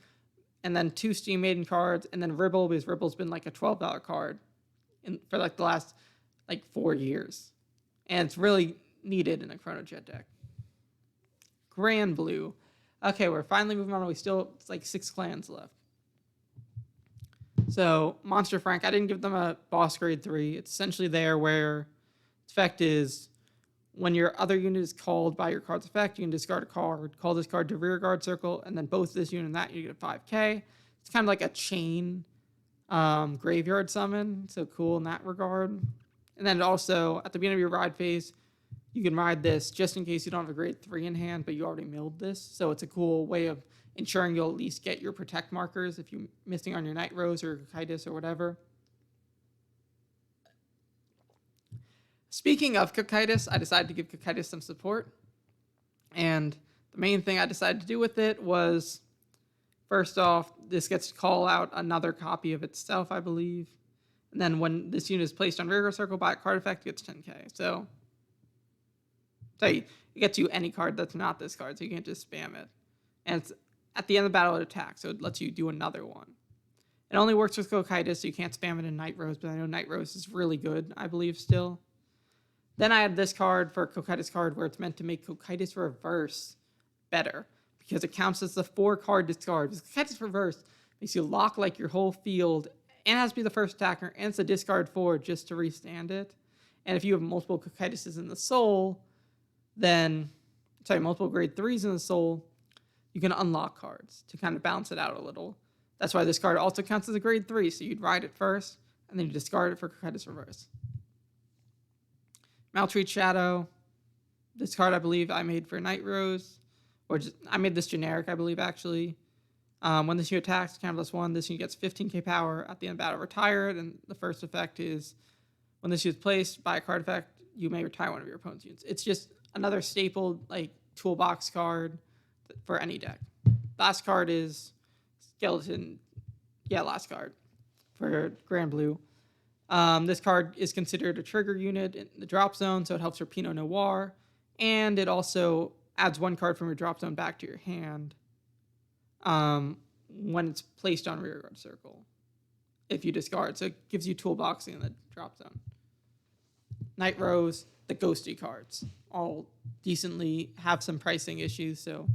A: and then 2 Steam Maiden cards, and then Ribble, because Ribble's been like a $12 card for like the last like 4 years. And it's really needed in a Chrono Jet deck. Granblue. Okay, we're finally moving on. It's like 6 clans left. So, Monster Frank, I didn't give them a boss grade 3. It's essentially there where its effect is when your other unit is called by your card's effect, you can discard a card, call this card to rear guard circle, and then both this unit and that, you get a 5k. It's kind of like a chain graveyard summon, so cool in that regard. And then also, at the beginning of your ride phase, you can ride this just in case you don't have a grade 3 in hand, but you already milled this. So it's a cool way of ensuring you'll at least get your protect markers if you're missing on your Night Rose or Cocytus or whatever. Speaking of Cocytus, I decided to give Cocytus some support. And the main thing I decided to do with it was, first off, this gets to call out another copy of itself, I believe. And then when this unit is placed on rear circle by a card effect, it gets 10k. So it gets you any card that's not this card, so you can't just spam it. And it's at the end of the battle, it attacks, so it lets you do another one. It only works with Cocytus, so you can't spam it in Night Rose, but I know Night Rose is really good, I believe, still. Then I had this card for Cocytus card where it's meant to make Cocytus Reverse better, because it counts as the 4-card discard. Because Cocytus Reverse makes you lock like your whole field, and has to be the first attacker, and it's a discard 4 just to restand it. And if you have multiple Cocytuses in the soul, then, multiple grade 3s in the soul, you can unlock cards to kind of balance it out a little. That's why this card also counts as a grade 3, so you'd ride it first, and then you discard it for Cocytus Reverse. Maltreat Shadow. This card, I believe, I made for Night Rose. I made this generic, I believe, actually. When this unit attacks, count +1, this unit gets 15k power. At the end of battle, retire it, and the first effect is when this unit is placed by a card effect, you may retire one of your opponent's units. It's just another staple like toolbox card for any deck. Last card is Skeleton. Yeah, last card for Granblue. This card is considered a trigger unit in the drop zone, so it helps your Pinot Noir, and it also adds one card from your drop zone back to your hand when it's placed on rearguard circle if you discard. So it gives you toolboxing in the drop zone. Night Rose, the ghosty cards, all decently have some pricing issues, so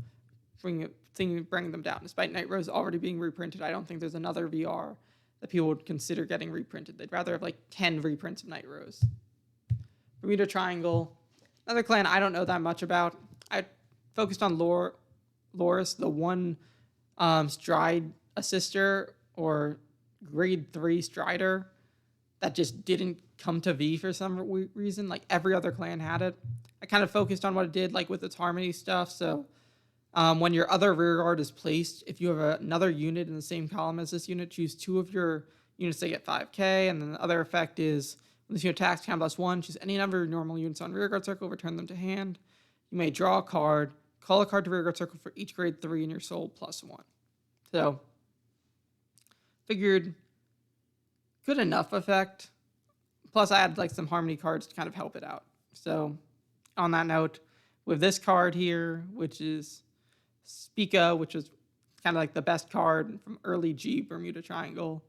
A: bring them down. Despite Night Rose already being reprinted, I don't think there's another VR that people would consider getting reprinted. They'd rather have like 10 reprints of Night Rose. Bermuda Triangle, another clan I don't know that much about. I focused on Loris, the one Stride Assister or grade 3 Strider that just didn't come to V for some reason. Like every other clan had it. I kind of focused on what it did, like with its harmony stuff. So when your other rearguard is placed, if you have another unit in the same column as this unit, choose 2 of your units to get 5k. And then the other effect is when this unit attacks, count +1, choose any number of normal units on rearguard circle, return them to hand. You may draw a card, call a card to rearguard circle for each grade 3 in your soul +1. So figured good enough effect. Plus I had like some harmony cards to kind of help it out. So on that note, with this card here, which is Spica, which is kind of like the best card from early G Bermuda Triangle,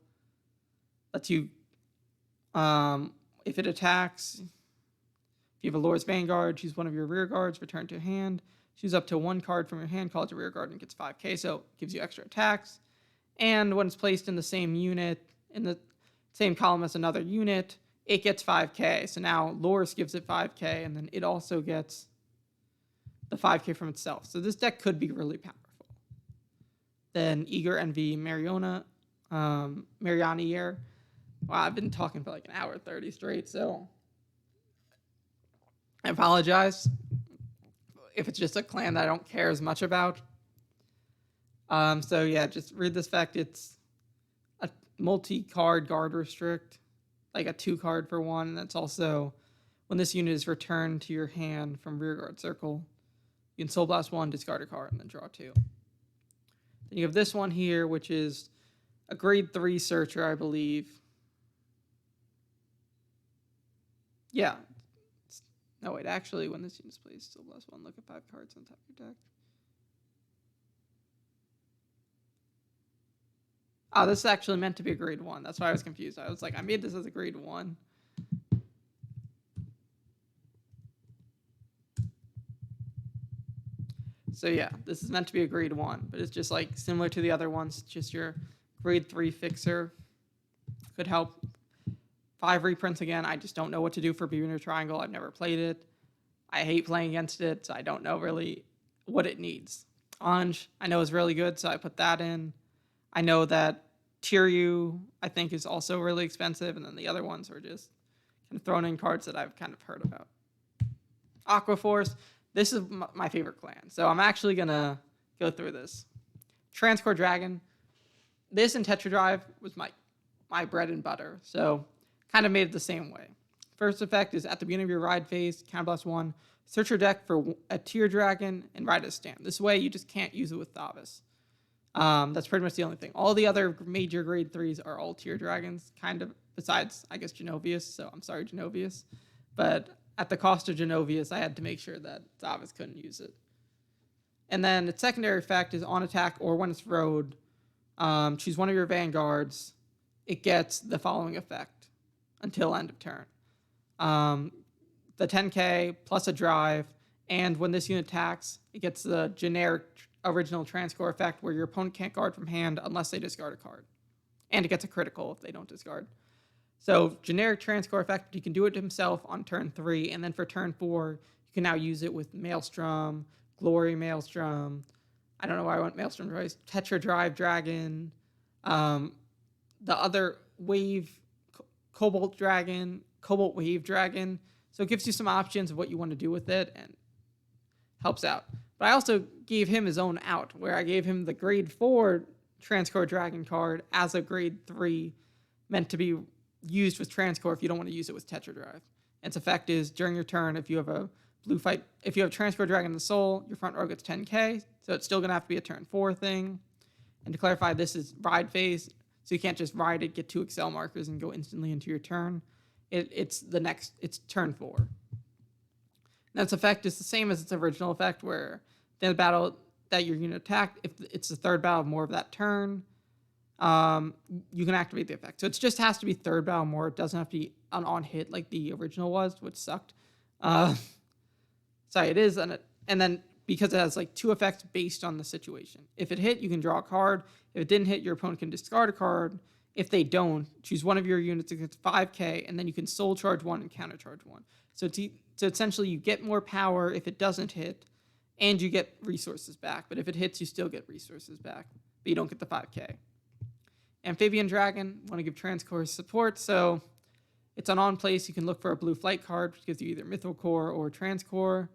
A: lets you, if it attacks, if you have a Loris Vanguard, choose one of your rear guards, return to hand, choose up to 1 card from your hand, call it a rear guard, and gets 5k, so it gives you extra attacks. And when it's placed in the same unit, in the same column as another unit, it gets 5k. So now Loris gives it 5k, and then it also gets the 5k from itself. So this deck could be really powerful. Then Eager Envy Mariana here. Wow, I've been talking for like an hour 30 straight, so I apologize if it's just a clan that I don't care as much about. So yeah, just read this fact. It's a multi-card guard restrict, like a 2-card for 1. And that's also when this unit is returned to your hand from rearguard circle, you can Soul Blast 1, discard a card, and then draw 2. Then you have this one here, which is a grade 3 searcher, I believe. Yeah. No, wait, actually, when this unit is placed, Soul Blast 1, look at 5 cards on top of your deck. Oh, this is actually meant to be a grade 1. That's why I was confused. I was like, I made this as a grade 1. So yeah, this is meant to be a grade 1, but it's just like similar to the other ones, just your grade 3 fixer. Could help. 5 reprints again. I just don't know what to do for Bermuda Triangle. I've never played it. I hate playing against it, so I don't know really what it needs. Anj, I know is really good, so I put that in. I know that Tiryu, I think, is also really expensive, and then the other ones are just kind of thrown in cards that I've kind of heard about. Aqua Force, this is my favorite clan, so I'm actually going to go through this. Transcore Dragon, this and Tetra Drive was my bread and butter, so kind of made it the same way. First effect is at the beginning of your ride phase, counterblast 1, search your deck for a Tier Dragon and ride a stand. This way you just can't use it with Thavis. That's pretty much the only thing. All the other major grade 3s are all Tier Dragons, kind of, besides, I guess, Genovius. So I'm sorry, Genovius. But at the cost of Genovius, I had to make sure that Thavis couldn't use it. And then its secondary effect is on attack or when it's rode, choose one of your Vanguards. It gets the following effect until end of turn. The 10k plus a drive, and when this unit attacks, it gets the generic original transcore effect where your opponent can't guard from hand unless they discard a card. And it gets a critical if they don't discard. So generic transcore effect, you can do it himself on turn 3, and then for turn 4, you can now use it with Maelstrom, Glory Maelstrom. I don't know why I went Maelstrom twice. Tetra Drive Dragon, the other Wave Cobalt Dragon, Cobalt Wave Dragon. So it gives you some options of what you want to do with it and helps out. But I also gave him his own out, where I gave him the grade 4 Transcore Dragon card as a grade 3 meant to be used with Transcore if you don't want to use it with Tetra Drive. Its effect is during your turn, if you have Transport Dragon in the Soul, your front row gets 10k, so it's still going to have to be a turn 4 thing. And to clarify, this is ride phase, so you can't just ride it, get 2 Excel markers, and go instantly into your turn. It's turn 4. And its effect is the same as its original effect, where in the battle that your unit attacked, if it's the third battle more of that turn, you can activate the effect. So it just has to be third battle more. It doesn't have to be an on hit like the original was, which sucked. Sorry, it is. And then because it has like 2 effects based on the situation. If it hit, you can draw a card. If it didn't hit, your opponent can discard a card. If they don't, choose one of your units against 5k, and then you can soul charge 1 and counter charge 1. So essentially you get more power if it doesn't hit, and you get resources back. But if it hits, you still get resources back, but you don't get the 5k. Amphibian Dragon, want to give Transcore support, so it's an on-place. You can look for a blue flight card, which gives you either Mythical Core or Transcore.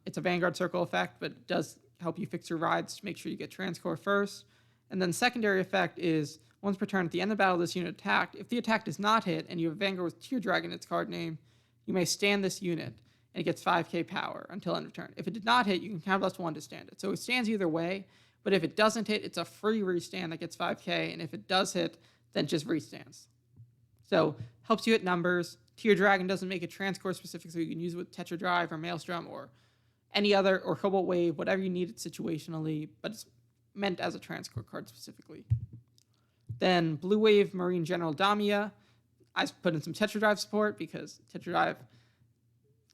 A: It's a Vanguard Circle effect, but it does help you fix your rides to make sure you get Transcore first. And then secondary effect is, once per turn at the end of the battle this unit attacked, if the attack does not hit and you have Vanguard with Tear Dragon in its card name, you may stand this unit, and it gets 5k power until end of turn. If it did not hit, you can counterblast 1 to stand it. So it stands either way, but if it doesn't hit, it's a free restand that gets 5k, and if it does hit, then it just restands. So helps you hit numbers. Tear Dragon doesn't make it Transcore specific, so you can use it with Tetra Drive or Maelstrom or any other, or Cobalt Wave, whatever you need it situationally, but it's meant as a Transcore card specifically. Then Blue Wave Marine General Damia. I put in some Tetra Drive support because Tetra Drive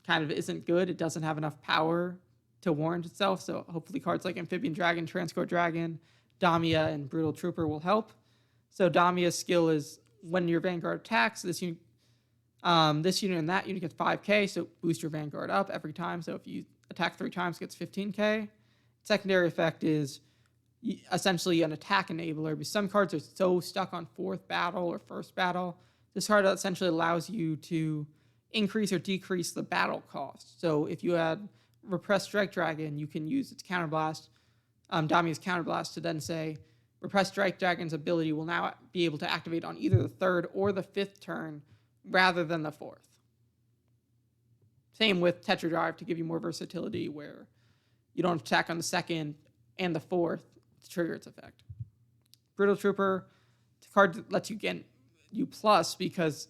A: kind of isn't good. It doesn't have enough power to warrant itself, so hopefully cards like Amphibian Dragon, Transcore Dragon, Damia, and Brutal Trooper will help. So Damia's skill is when your Vanguard attacks, this unit and that unit gets 5k, so boost your Vanguard up every time. So if you attack 3 times, it gets 15k. Secondary effect is essentially an attack enabler, because some cards are so stuck on 4th battle or 1st battle. This card essentially allows you to increase or decrease the battle cost. So if you had Repressed Strike Dragon, you can use its Counterblast, Damia's Counterblast, to then say, Repressed Strike Dragon's ability will now be able to activate on either the 3rd or the 5th turn rather than the 4th. Same with Tetra Drive to give you more versatility, where you don't attack on the 2nd and the 4th to trigger its effect. Brutal Trooper, the card that lets you get you plus because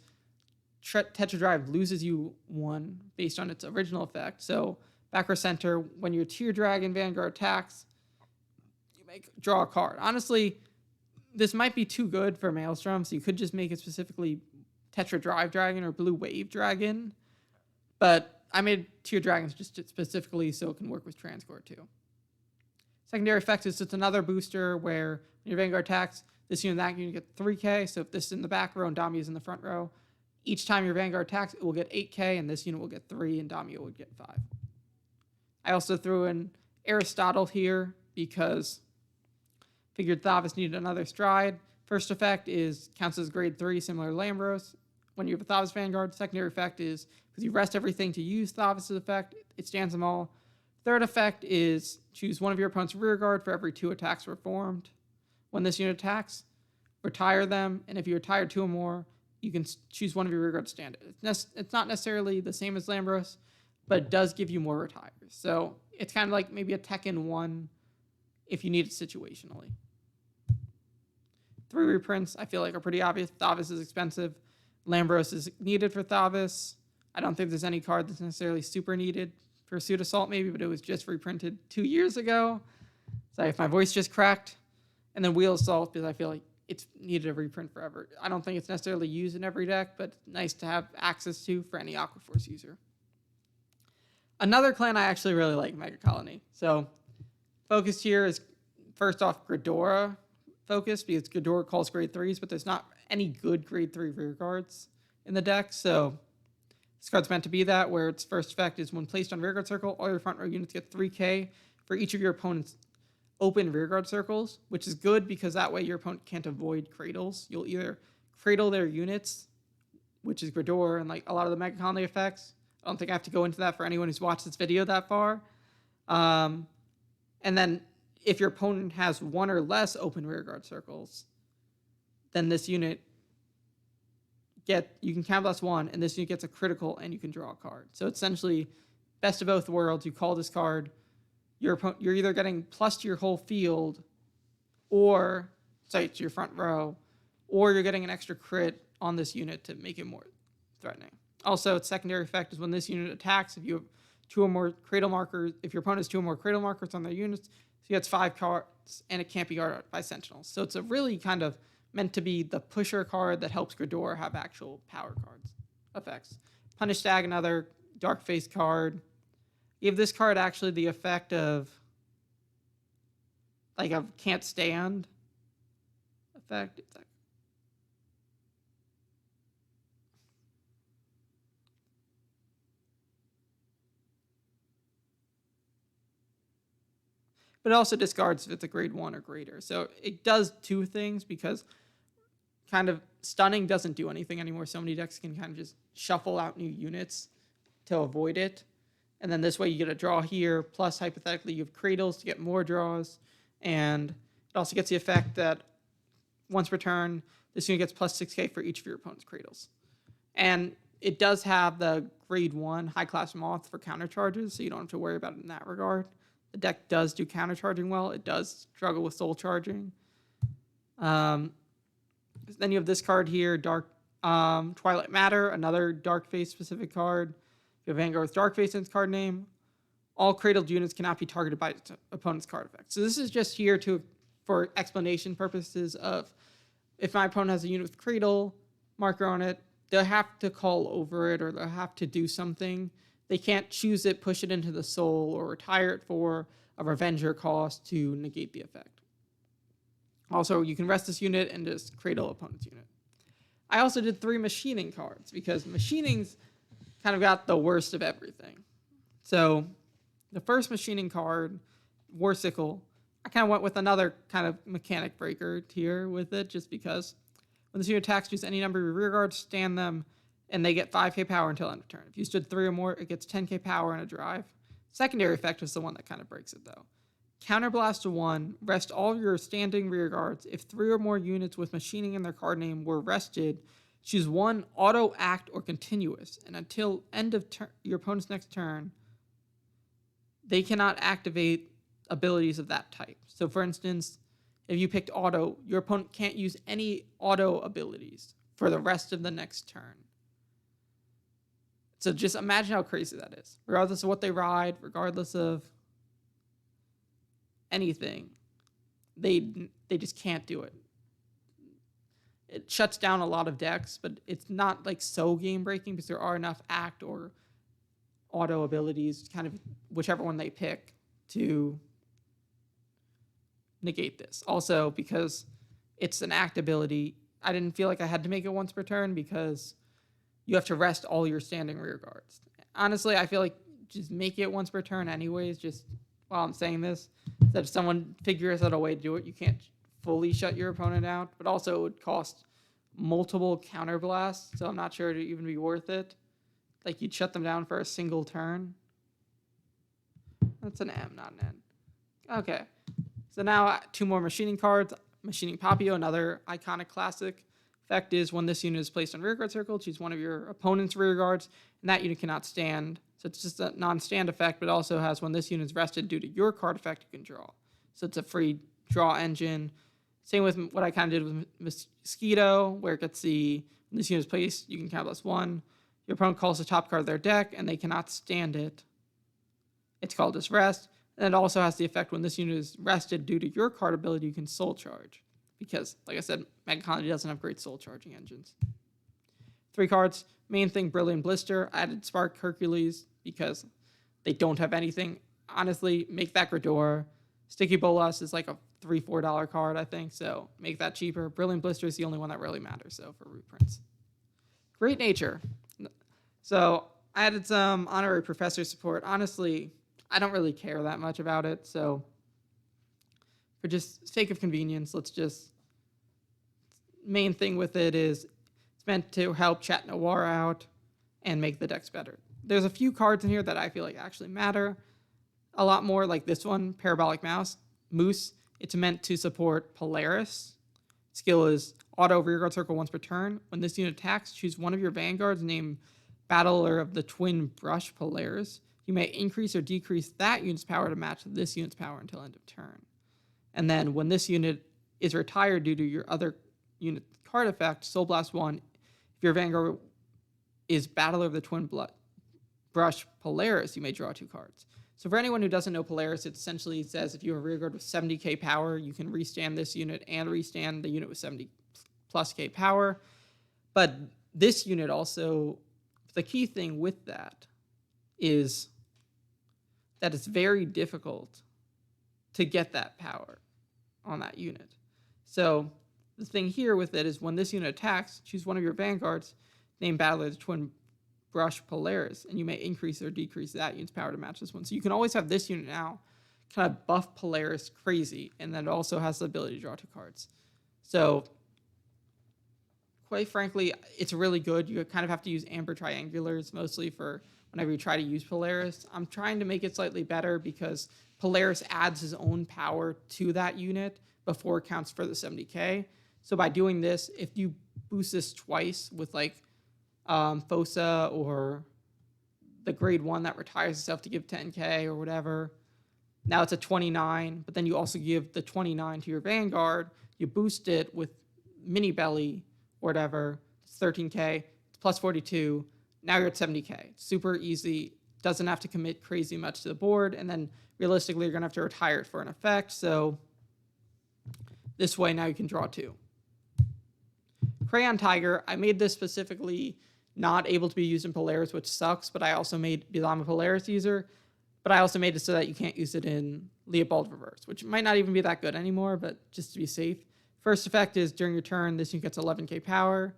A: Tetra Drive loses you 1 based on its original effect. So back or center, when your Tear Dragon Vanguard attacks, you draw a card. Honestly, this might be too good for Maelstrom, so you could just make it specifically Tetra Drive Dragon or Blue Wave Dragon. But I made Tear Dragons just specifically so it can work with Transcore too. Secondary effect is just another booster where when your Vanguard attacks, this unit and that unit get 3k. So if this is in the back row and Damia is in the front row, each time your Vanguard attacks, it will get 8k, and this unit will get 3, and Damia would get 5. I also threw in Aristotle here because figured Thavis needed another stride. First effect is counts as grade 3, similar to Lambros. When you have a Thavis Vanguard, secondary effect is because you rest everything to use Thavis' effect, it stands them all. Third effect is choose one of your opponent's rear guard for every 2 attacks performed. When this unit attacks, retire them, and if you retire 2 or more, you can choose one of your rear guard to stand it. It's not necessarily the same as Lambros, but it does give you more retires. So it's kind of like maybe a Tekken 1 if you need it situationally. 3 reprints I feel like are pretty obvious. Thavis is expensive. Lambros is needed for Thavis. I don't think there's any card that's necessarily super needed. Pursuit Assault maybe, but it was just reprinted 2 years ago. Sorry if my voice just cracked. And then Wheel Assault, because I feel like it's needed a reprint forever. I don't think it's necessarily used in every deck, but nice to have access to for any Aqua Force user. Another clan I actually really like, Megacolony. So focused here is first off Ghidorah focused, because Ghidorah calls grade 3s, but there's not any good grade 3 rear guards in the deck. So this card's meant to be that, where its first effect is when placed on rearguard circle, all your front row units get 3k for each of your opponent's open rearguard circles, which is good because that way your opponent can't avoid cradles. You'll either cradle their units, which is Ghidorah and like a lot of the Megacolony effects. I don't think I have to go into that for anyone who's watched this video that far. And then if your opponent has 1 or less open rearguard circles, then this unit you can counterblast 1, and this unit gets a critical, and you can draw a card. So it's essentially best of both worlds. You call this card, you're either getting plus to your whole field, or to your front row, or you're getting an extra crit on this unit to make it more threatening. Also, its secondary effect is when this unit attacks, if you have 2 or more cradle markers, if your opponent has 2 or more cradle markers on their units, he gets 5 cards, and it can't be guarded by sentinels. So it's a really kind of meant to be the pusher card that helps Grador have actual power cards effects. Punish Stag, another dark face card. Give this card actually the effect of like a can't stand effect. It's like, but it also discards if it's a grade 1 or greater. So it does 2 things, because kind of stunning doesn't do anything anymore. So many decks can kind of just shuffle out new units to avoid it. And then this way you get a draw here, plus hypothetically you have cradles to get more draws. And it also gets the effect that once per turn, this unit gets plus 6k for each of your opponent's cradles. And it does have the grade 1 high class moth for counter charges, so you don't have to worry about it in that regard. The deck does do counter charging well. It does struggle with soul charging. Then you have this card here, Twilight Matter, another dark face specific card. You have Vanguard with dark face in its card name. All cradled units cannot be targeted by its opponent's card effect. So this is just here for explanation purposes of if my opponent has a unit with cradle marker on it, they'll have to call over it, or they'll have to do something. They can't choose it, push it into the soul, or retire it for a revenger cost to negate the effect. Also, you can rest this unit and just cradle opponent's unit. I also did 3 machining cards, because machining's kind of got the worst of everything. So the first machining card, Warsicle, I kind of went with another kind of mechanic breaker tier with it, just because when this unit attacks, choose any number of your rear guards, stand them, and they get 5k power until end of turn. If you stood 3 or more, it gets 10k power and a drive. Secondary effect is the one that kind of breaks it, though. Counterblast to 1, rest all your standing rear guards. If 3 or more units with machining in their card name were rested, choose 1 auto, act, or continuous, and until end of your opponent's next turn, they cannot activate abilities of that type. So for instance, if you picked auto, your opponent can't use any auto abilities for the rest of the next turn. So just imagine how crazy that is. Regardless of what they ride, regardless of anything, they just can't do it. It shuts down a lot of decks, but it's not like so game breaking, because there are enough act or auto abilities, kind of whichever one they pick, to negate this. Also, because it's an act ability, I didn't feel like I had to make it once per turn, because you have to rest all your standing rear guards. Honestly, I feel like just make it once per turn anyways, just while I'm saying this, that if someone figures out a way to do it, you can't fully shut your opponent out, but also it would cost multiple counterblasts, so I'm not sure it'd even be worth it. Like, you'd shut them down for a single turn. That's an M, not an N. Okay, so now 2 more machining cards. Machining Papio, another iconic classic. Effect is when this unit is placed on rearguard circle, choose 1 of your opponent's rear guards, and that unit cannot stand. So it's just a non-stand effect, but also has when this unit is rested due to your card effect, you can draw. So it's a free draw engine. Same with what I kind of did with Mosquito, where it gets when this unit is placed, you can count +1. Your opponent calls the top card of their deck, and they cannot stand it. It's called as rest. And it also has the effect when this unit is rested due to your card ability, you can soul charge. Because, like I said, Megacolony doesn't have great soul charging engines. 3 cards. Main thing, Brilliant Blister. I added Spark Hercules because they don't have anything. Honestly, make that Grador. Sticky Bolas is like a $3, $4 card, I think, so make that cheaper. Brilliant Blister is the only one that really matters, so for reprints. Great Nature. So I added some honorary professor support. Honestly, I don't really care that much about it, so for just sake of convenience, let's just... Main thing with it is it's meant to help Chat Noir out and make the decks better. There's a few cards in here that I feel like actually matter a lot more, like this one, Parabolic Moose. It's meant to support Polaris. Skill is auto rearguard circle once per turn. When this unit attacks, choose one of your vanguards named Battler of the Twin Brush Polaris. You may increase or decrease that unit's power to match this unit's power until end of turn. And then when this unit is retired due to your other unit card effect, Soul Blast 1, if your vanguard is Battler of the Twin Brush Polaris, you may draw 2 cards. So for anyone who doesn't know Polaris, it essentially says if you have a rearguard with 70k power, you can restand this unit and restand the unit with 70 plus k power. But this unit also, the key thing with that is that it's very difficult to get that power on that unit. So the thing here with it is when this unit attacks, choose one of your vanguards named Battler the Twin Brush Polaris, and you may increase or decrease that unit's power to match this one. So you can always have this unit now kind of buff Polaris crazy, and then it also has the ability to draw 2 cards. So quite frankly, it's really good. You kind of have to use amber triangulars mostly for whenever you try to use Polaris. I'm trying to make it slightly better because Polaris adds his own power to that unit before it counts for the 70k. So by doing this, if you boost this twice with like Fossa or the grade 1 that retires itself to give 10k or whatever, now it's a 29, but then you also give the 29 to your Vanguard, you boost it with mini belly or whatever, it's 13k, it's plus 42, now you're at 70k. It's super easy, doesn't have to commit crazy much to the board, and then realistically you're gonna have to retire it for an effect, so this way now you can draw 2. Crayon Tiger, I made this specifically not able to be used in Polaris, which sucks, but I also made, because I'm a Polaris user, but I also made it so that you can't use it in Leopold Reverse, which might not even be that good anymore, but just to be safe. First effect is during your turn, this unit gets 11k power.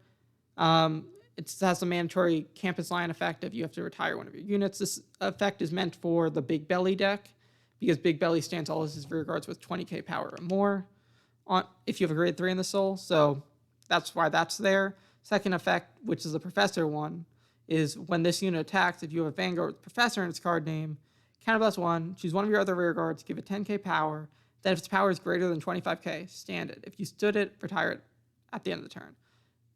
A: It has a mandatory campus line effect if you have to retire one of your units. This effect is meant for the Big Belly deck, because Big Belly stands all of his rear guards with 20k power or more if you have a grade 3 in the soul, so that's why that's there. Second effect, which is the Professor one, is when this unit attacks, if you have a Vanguard with Professor in its card name, counterblast 1, choose one of your other rear guards, give it 10k power, then if its power is greater than 25k, stand it. If you stood it, retire it at the end of the turn.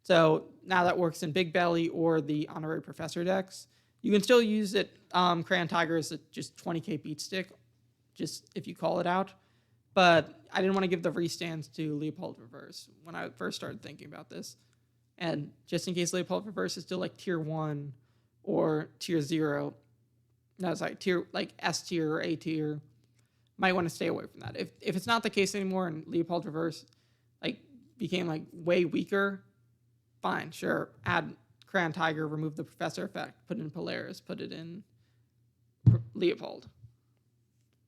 A: So now that works in Big Belly or the Honorary Professor decks. You can still use it, Crayon Tiger is just 20k beat stick, just if you call it out. But I didn't want to give the restands to Leopold Reverse when I first started thinking about this. And just in case Leopold Reverse is still like tier 1 or tier 0, no, it's like tier like S tier or A tier, might want to stay away from that. If it's not the case anymore and Leopold Reverse like became like way weaker, fine, sure, add Crayon Tiger, remove the Professor effect, put it in Polaris, put it in Leopold.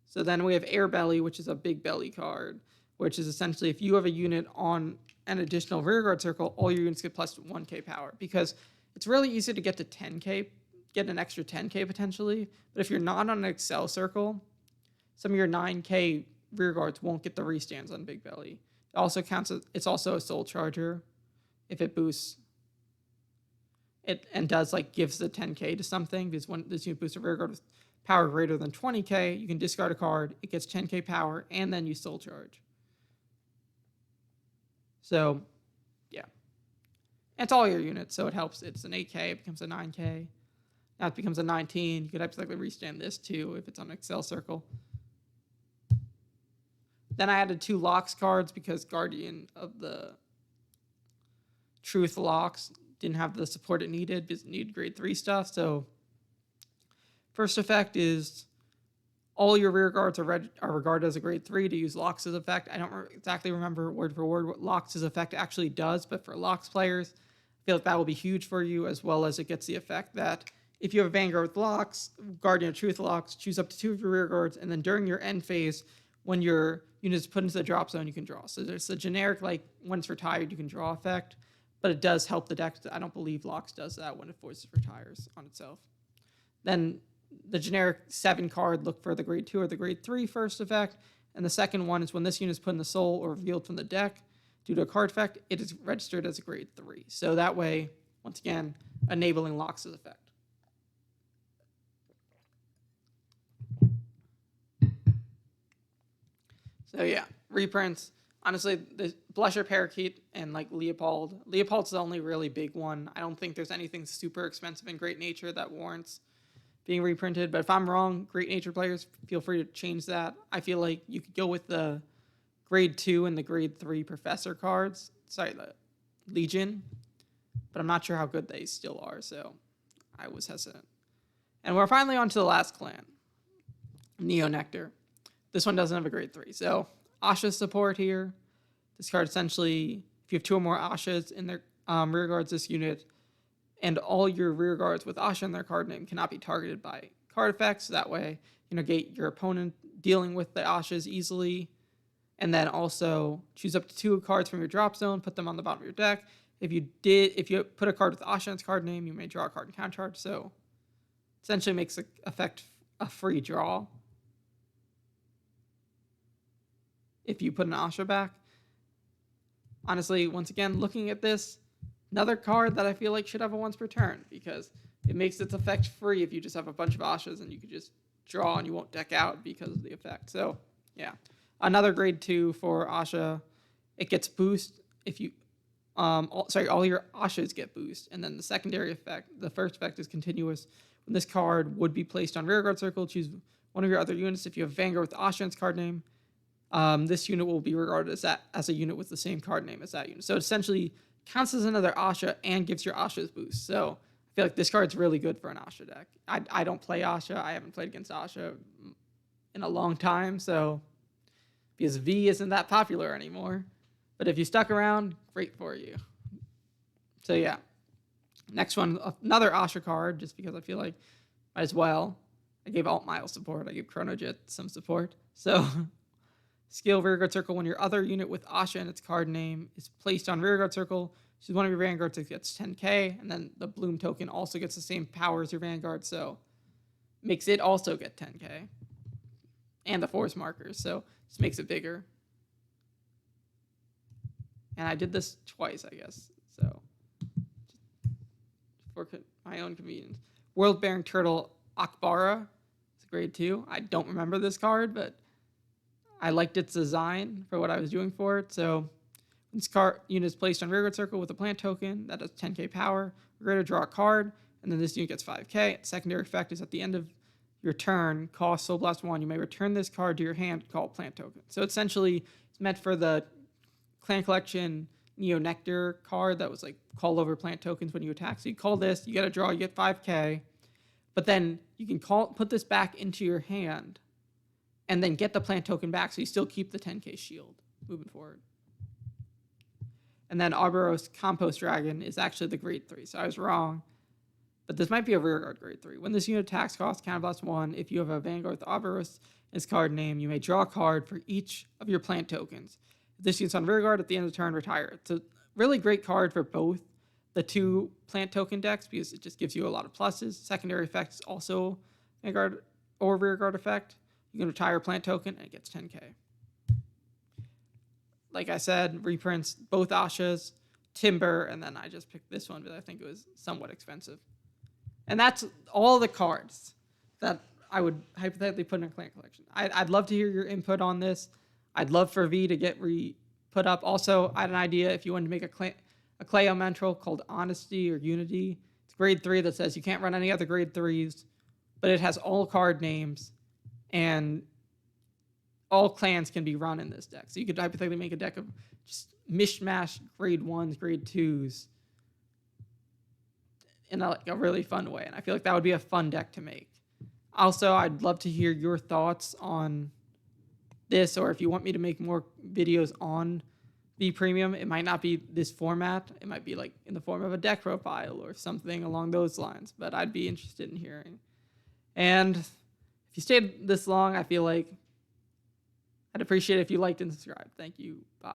A: So then we have Air Belly, which is a Big Belly card, which is essentially if you have a unit on an additional rearguard circle, all your units get plus 1k power, because it's really easy to get to 10k, get an extra 10k potentially, but if you're not on an Excel circle, some of your 9k rearguards won't get the restands on Big Belly. It also counts as, it's also a soul charger if it boosts it and does like gives the 10k to something, because when this unit boosts a rearguard with power greater than 20k, you can discard a card, it gets 10k power, and then you soul charge. So, yeah. It's all your units, so it helps. It's an 8k, it becomes a 9k. Now it becomes a 19. You could hypothetically restand this too if it's on Excel circle. Then I added 2 Locks cards because Guardian of the Truth Locks didn't have the support it needed because it needed grade 3 stuff. So first effect is all your rear guards are regarded as a grade 3 to use Locks' effect. I don't exactly remember word for word what Locks' effect actually does, but for Locks players, I feel like that will be huge for you, as well as it gets the effect that if you have a Vanguard with Locks, Guardian of Truth Locks, choose up to 2 of your rear guards, and then during your end phase, when your unit is put into the drop zone, you can draw. So there's a generic, like, when it's retired, you can draw effect, but it does help the deck. I don't believe Locks does that when it forces retires on itself. Then the generic 7 card, look for the grade 2 or the grade 3 first effect, and the second one is when this unit is put in the soul or revealed from the deck due to a card effect, it is registered as a grade 3. So that way, once again, enabling Locks' effect. So yeah, reprints. Honestly, the Blusher, Parakeet, and like Leopold. Leopold's the only really big one. I don't think there's anything super expensive in Great Nature that warrants being reprinted. But if I'm wrong, Great Nature players, feel free to change that. I feel like you could go with the Grade 2 and the Grade 3 Professor cards. Sorry, the Legion. But I'm not sure how good they still are, so I was hesitant. And we're finally on to the last clan, Neo Nectar. This one doesn't have a Grade 3. So Asha support here. This card essentially, if you have 2 or more Ashas in their rear guards this unit, and all your rear guards with Asha in their card name cannot be targeted by card effects. That way, you negate your opponent dealing with the Ashas easily. And then also choose up to 2 cards from your drop zone, put them on the bottom of your deck. If you put a card with Asha in its card name, you may draw a card and countercharge. So essentially makes the effect a free draw if you put an Asha back. Honestly, once again, looking at this, another card that I feel like should have a once per turn because it makes its effect free if you just have a bunch of Ashas and you could just draw and you won't deck out because of the effect. So yeah, another Grade 2 for Asha. It gets boost if you all your Ashas get boost, and then the secondary effect, the first effect is continuous. When this card would be placed on rearguard circle, choose one of your other units. If you have Vanguard with Asha in its card name, this unit will be regarded as a unit with the same card name as that unit. So it essentially counts as another Asha and gives your Ashas boost. So I feel like this card's really good for an Asha deck. I don't play Asha. I haven't played against Asha in a long time, so because V isn't that popular anymore. But if you stuck around, great for you. So yeah. Next one, another Asha card, just because I feel like might as well. I gave Alt Mile support. I gave Chronojet some support. So skill rearguard circle. When your other unit with Asha in its card name is placed on rearguard circle, choose one of your Vanguards that gets 10k, and then the Bloom token also gets the same power as your Vanguard, so makes it also get 10k. And the force markers, so just makes it bigger. And I did this twice, I guess, so for my own convenience. World-bearing turtle Akbara. It's a Grade 2. I don't remember this card, but I liked its design for what I was doing for it. So when this card unit is placed on rearguard circle with a plant token that does 10k power, we're going to draw a card, and then this unit gets 5k. Its secondary effect is at the end of your turn, cost Soul Blast 1. You may return this card to your hand, call plant token. So essentially, it's meant for the Clan Collection Neo Nectar card that was like call over plant tokens when you attack. So you call this, you get a draw, you get 5k, but then you can put this back into your hand and then get the plant token back, so you still keep the 10k shield moving forward. And then Arboros Compost Dragon is actually the Grade 3, so I was wrong. But this might be a rearguard Grade 3. When this unit attacks, cost Counterblast 1. If you have a Vanguard with Arboros in its card name, you may draw a card for each of your plant tokens. If this unit's on rearguard, at the end of the turn, retire. It's a really great card for both the 2 plant token decks because it just gives you a lot of pluses. Secondary effect is also Vanguard or rearguard effect. You can retire a plant token and it gets 10k. Like I said, reprints both Ashas, Timber, and then I just picked this one because I think it was somewhat expensive. And that's all the cards that I would hypothetically put in a clan collection. I'd love to hear your input on this. I'd love for V to get put up. Also, I had an idea if you wanted to make a clay elemental called Honesty or Unity. It's Grade 3 that says you can't run any other Grade 3s, but it has all card names, and all clans can be run in this deck. So you could hypothetically make a deck of just mishmash Grade 1s, Grade 2s in a really fun way. And I feel like that would be a fun deck to make. Also, I'd love to hear your thoughts on this, or if you want me to make more videos on V Premium, it might not be this format. It might be like in the form of a deck profile or something along those lines, but I'd be interested in hearing. And if you stayed this long, I feel like I'd appreciate it if you liked and subscribed. Thank you. Bye.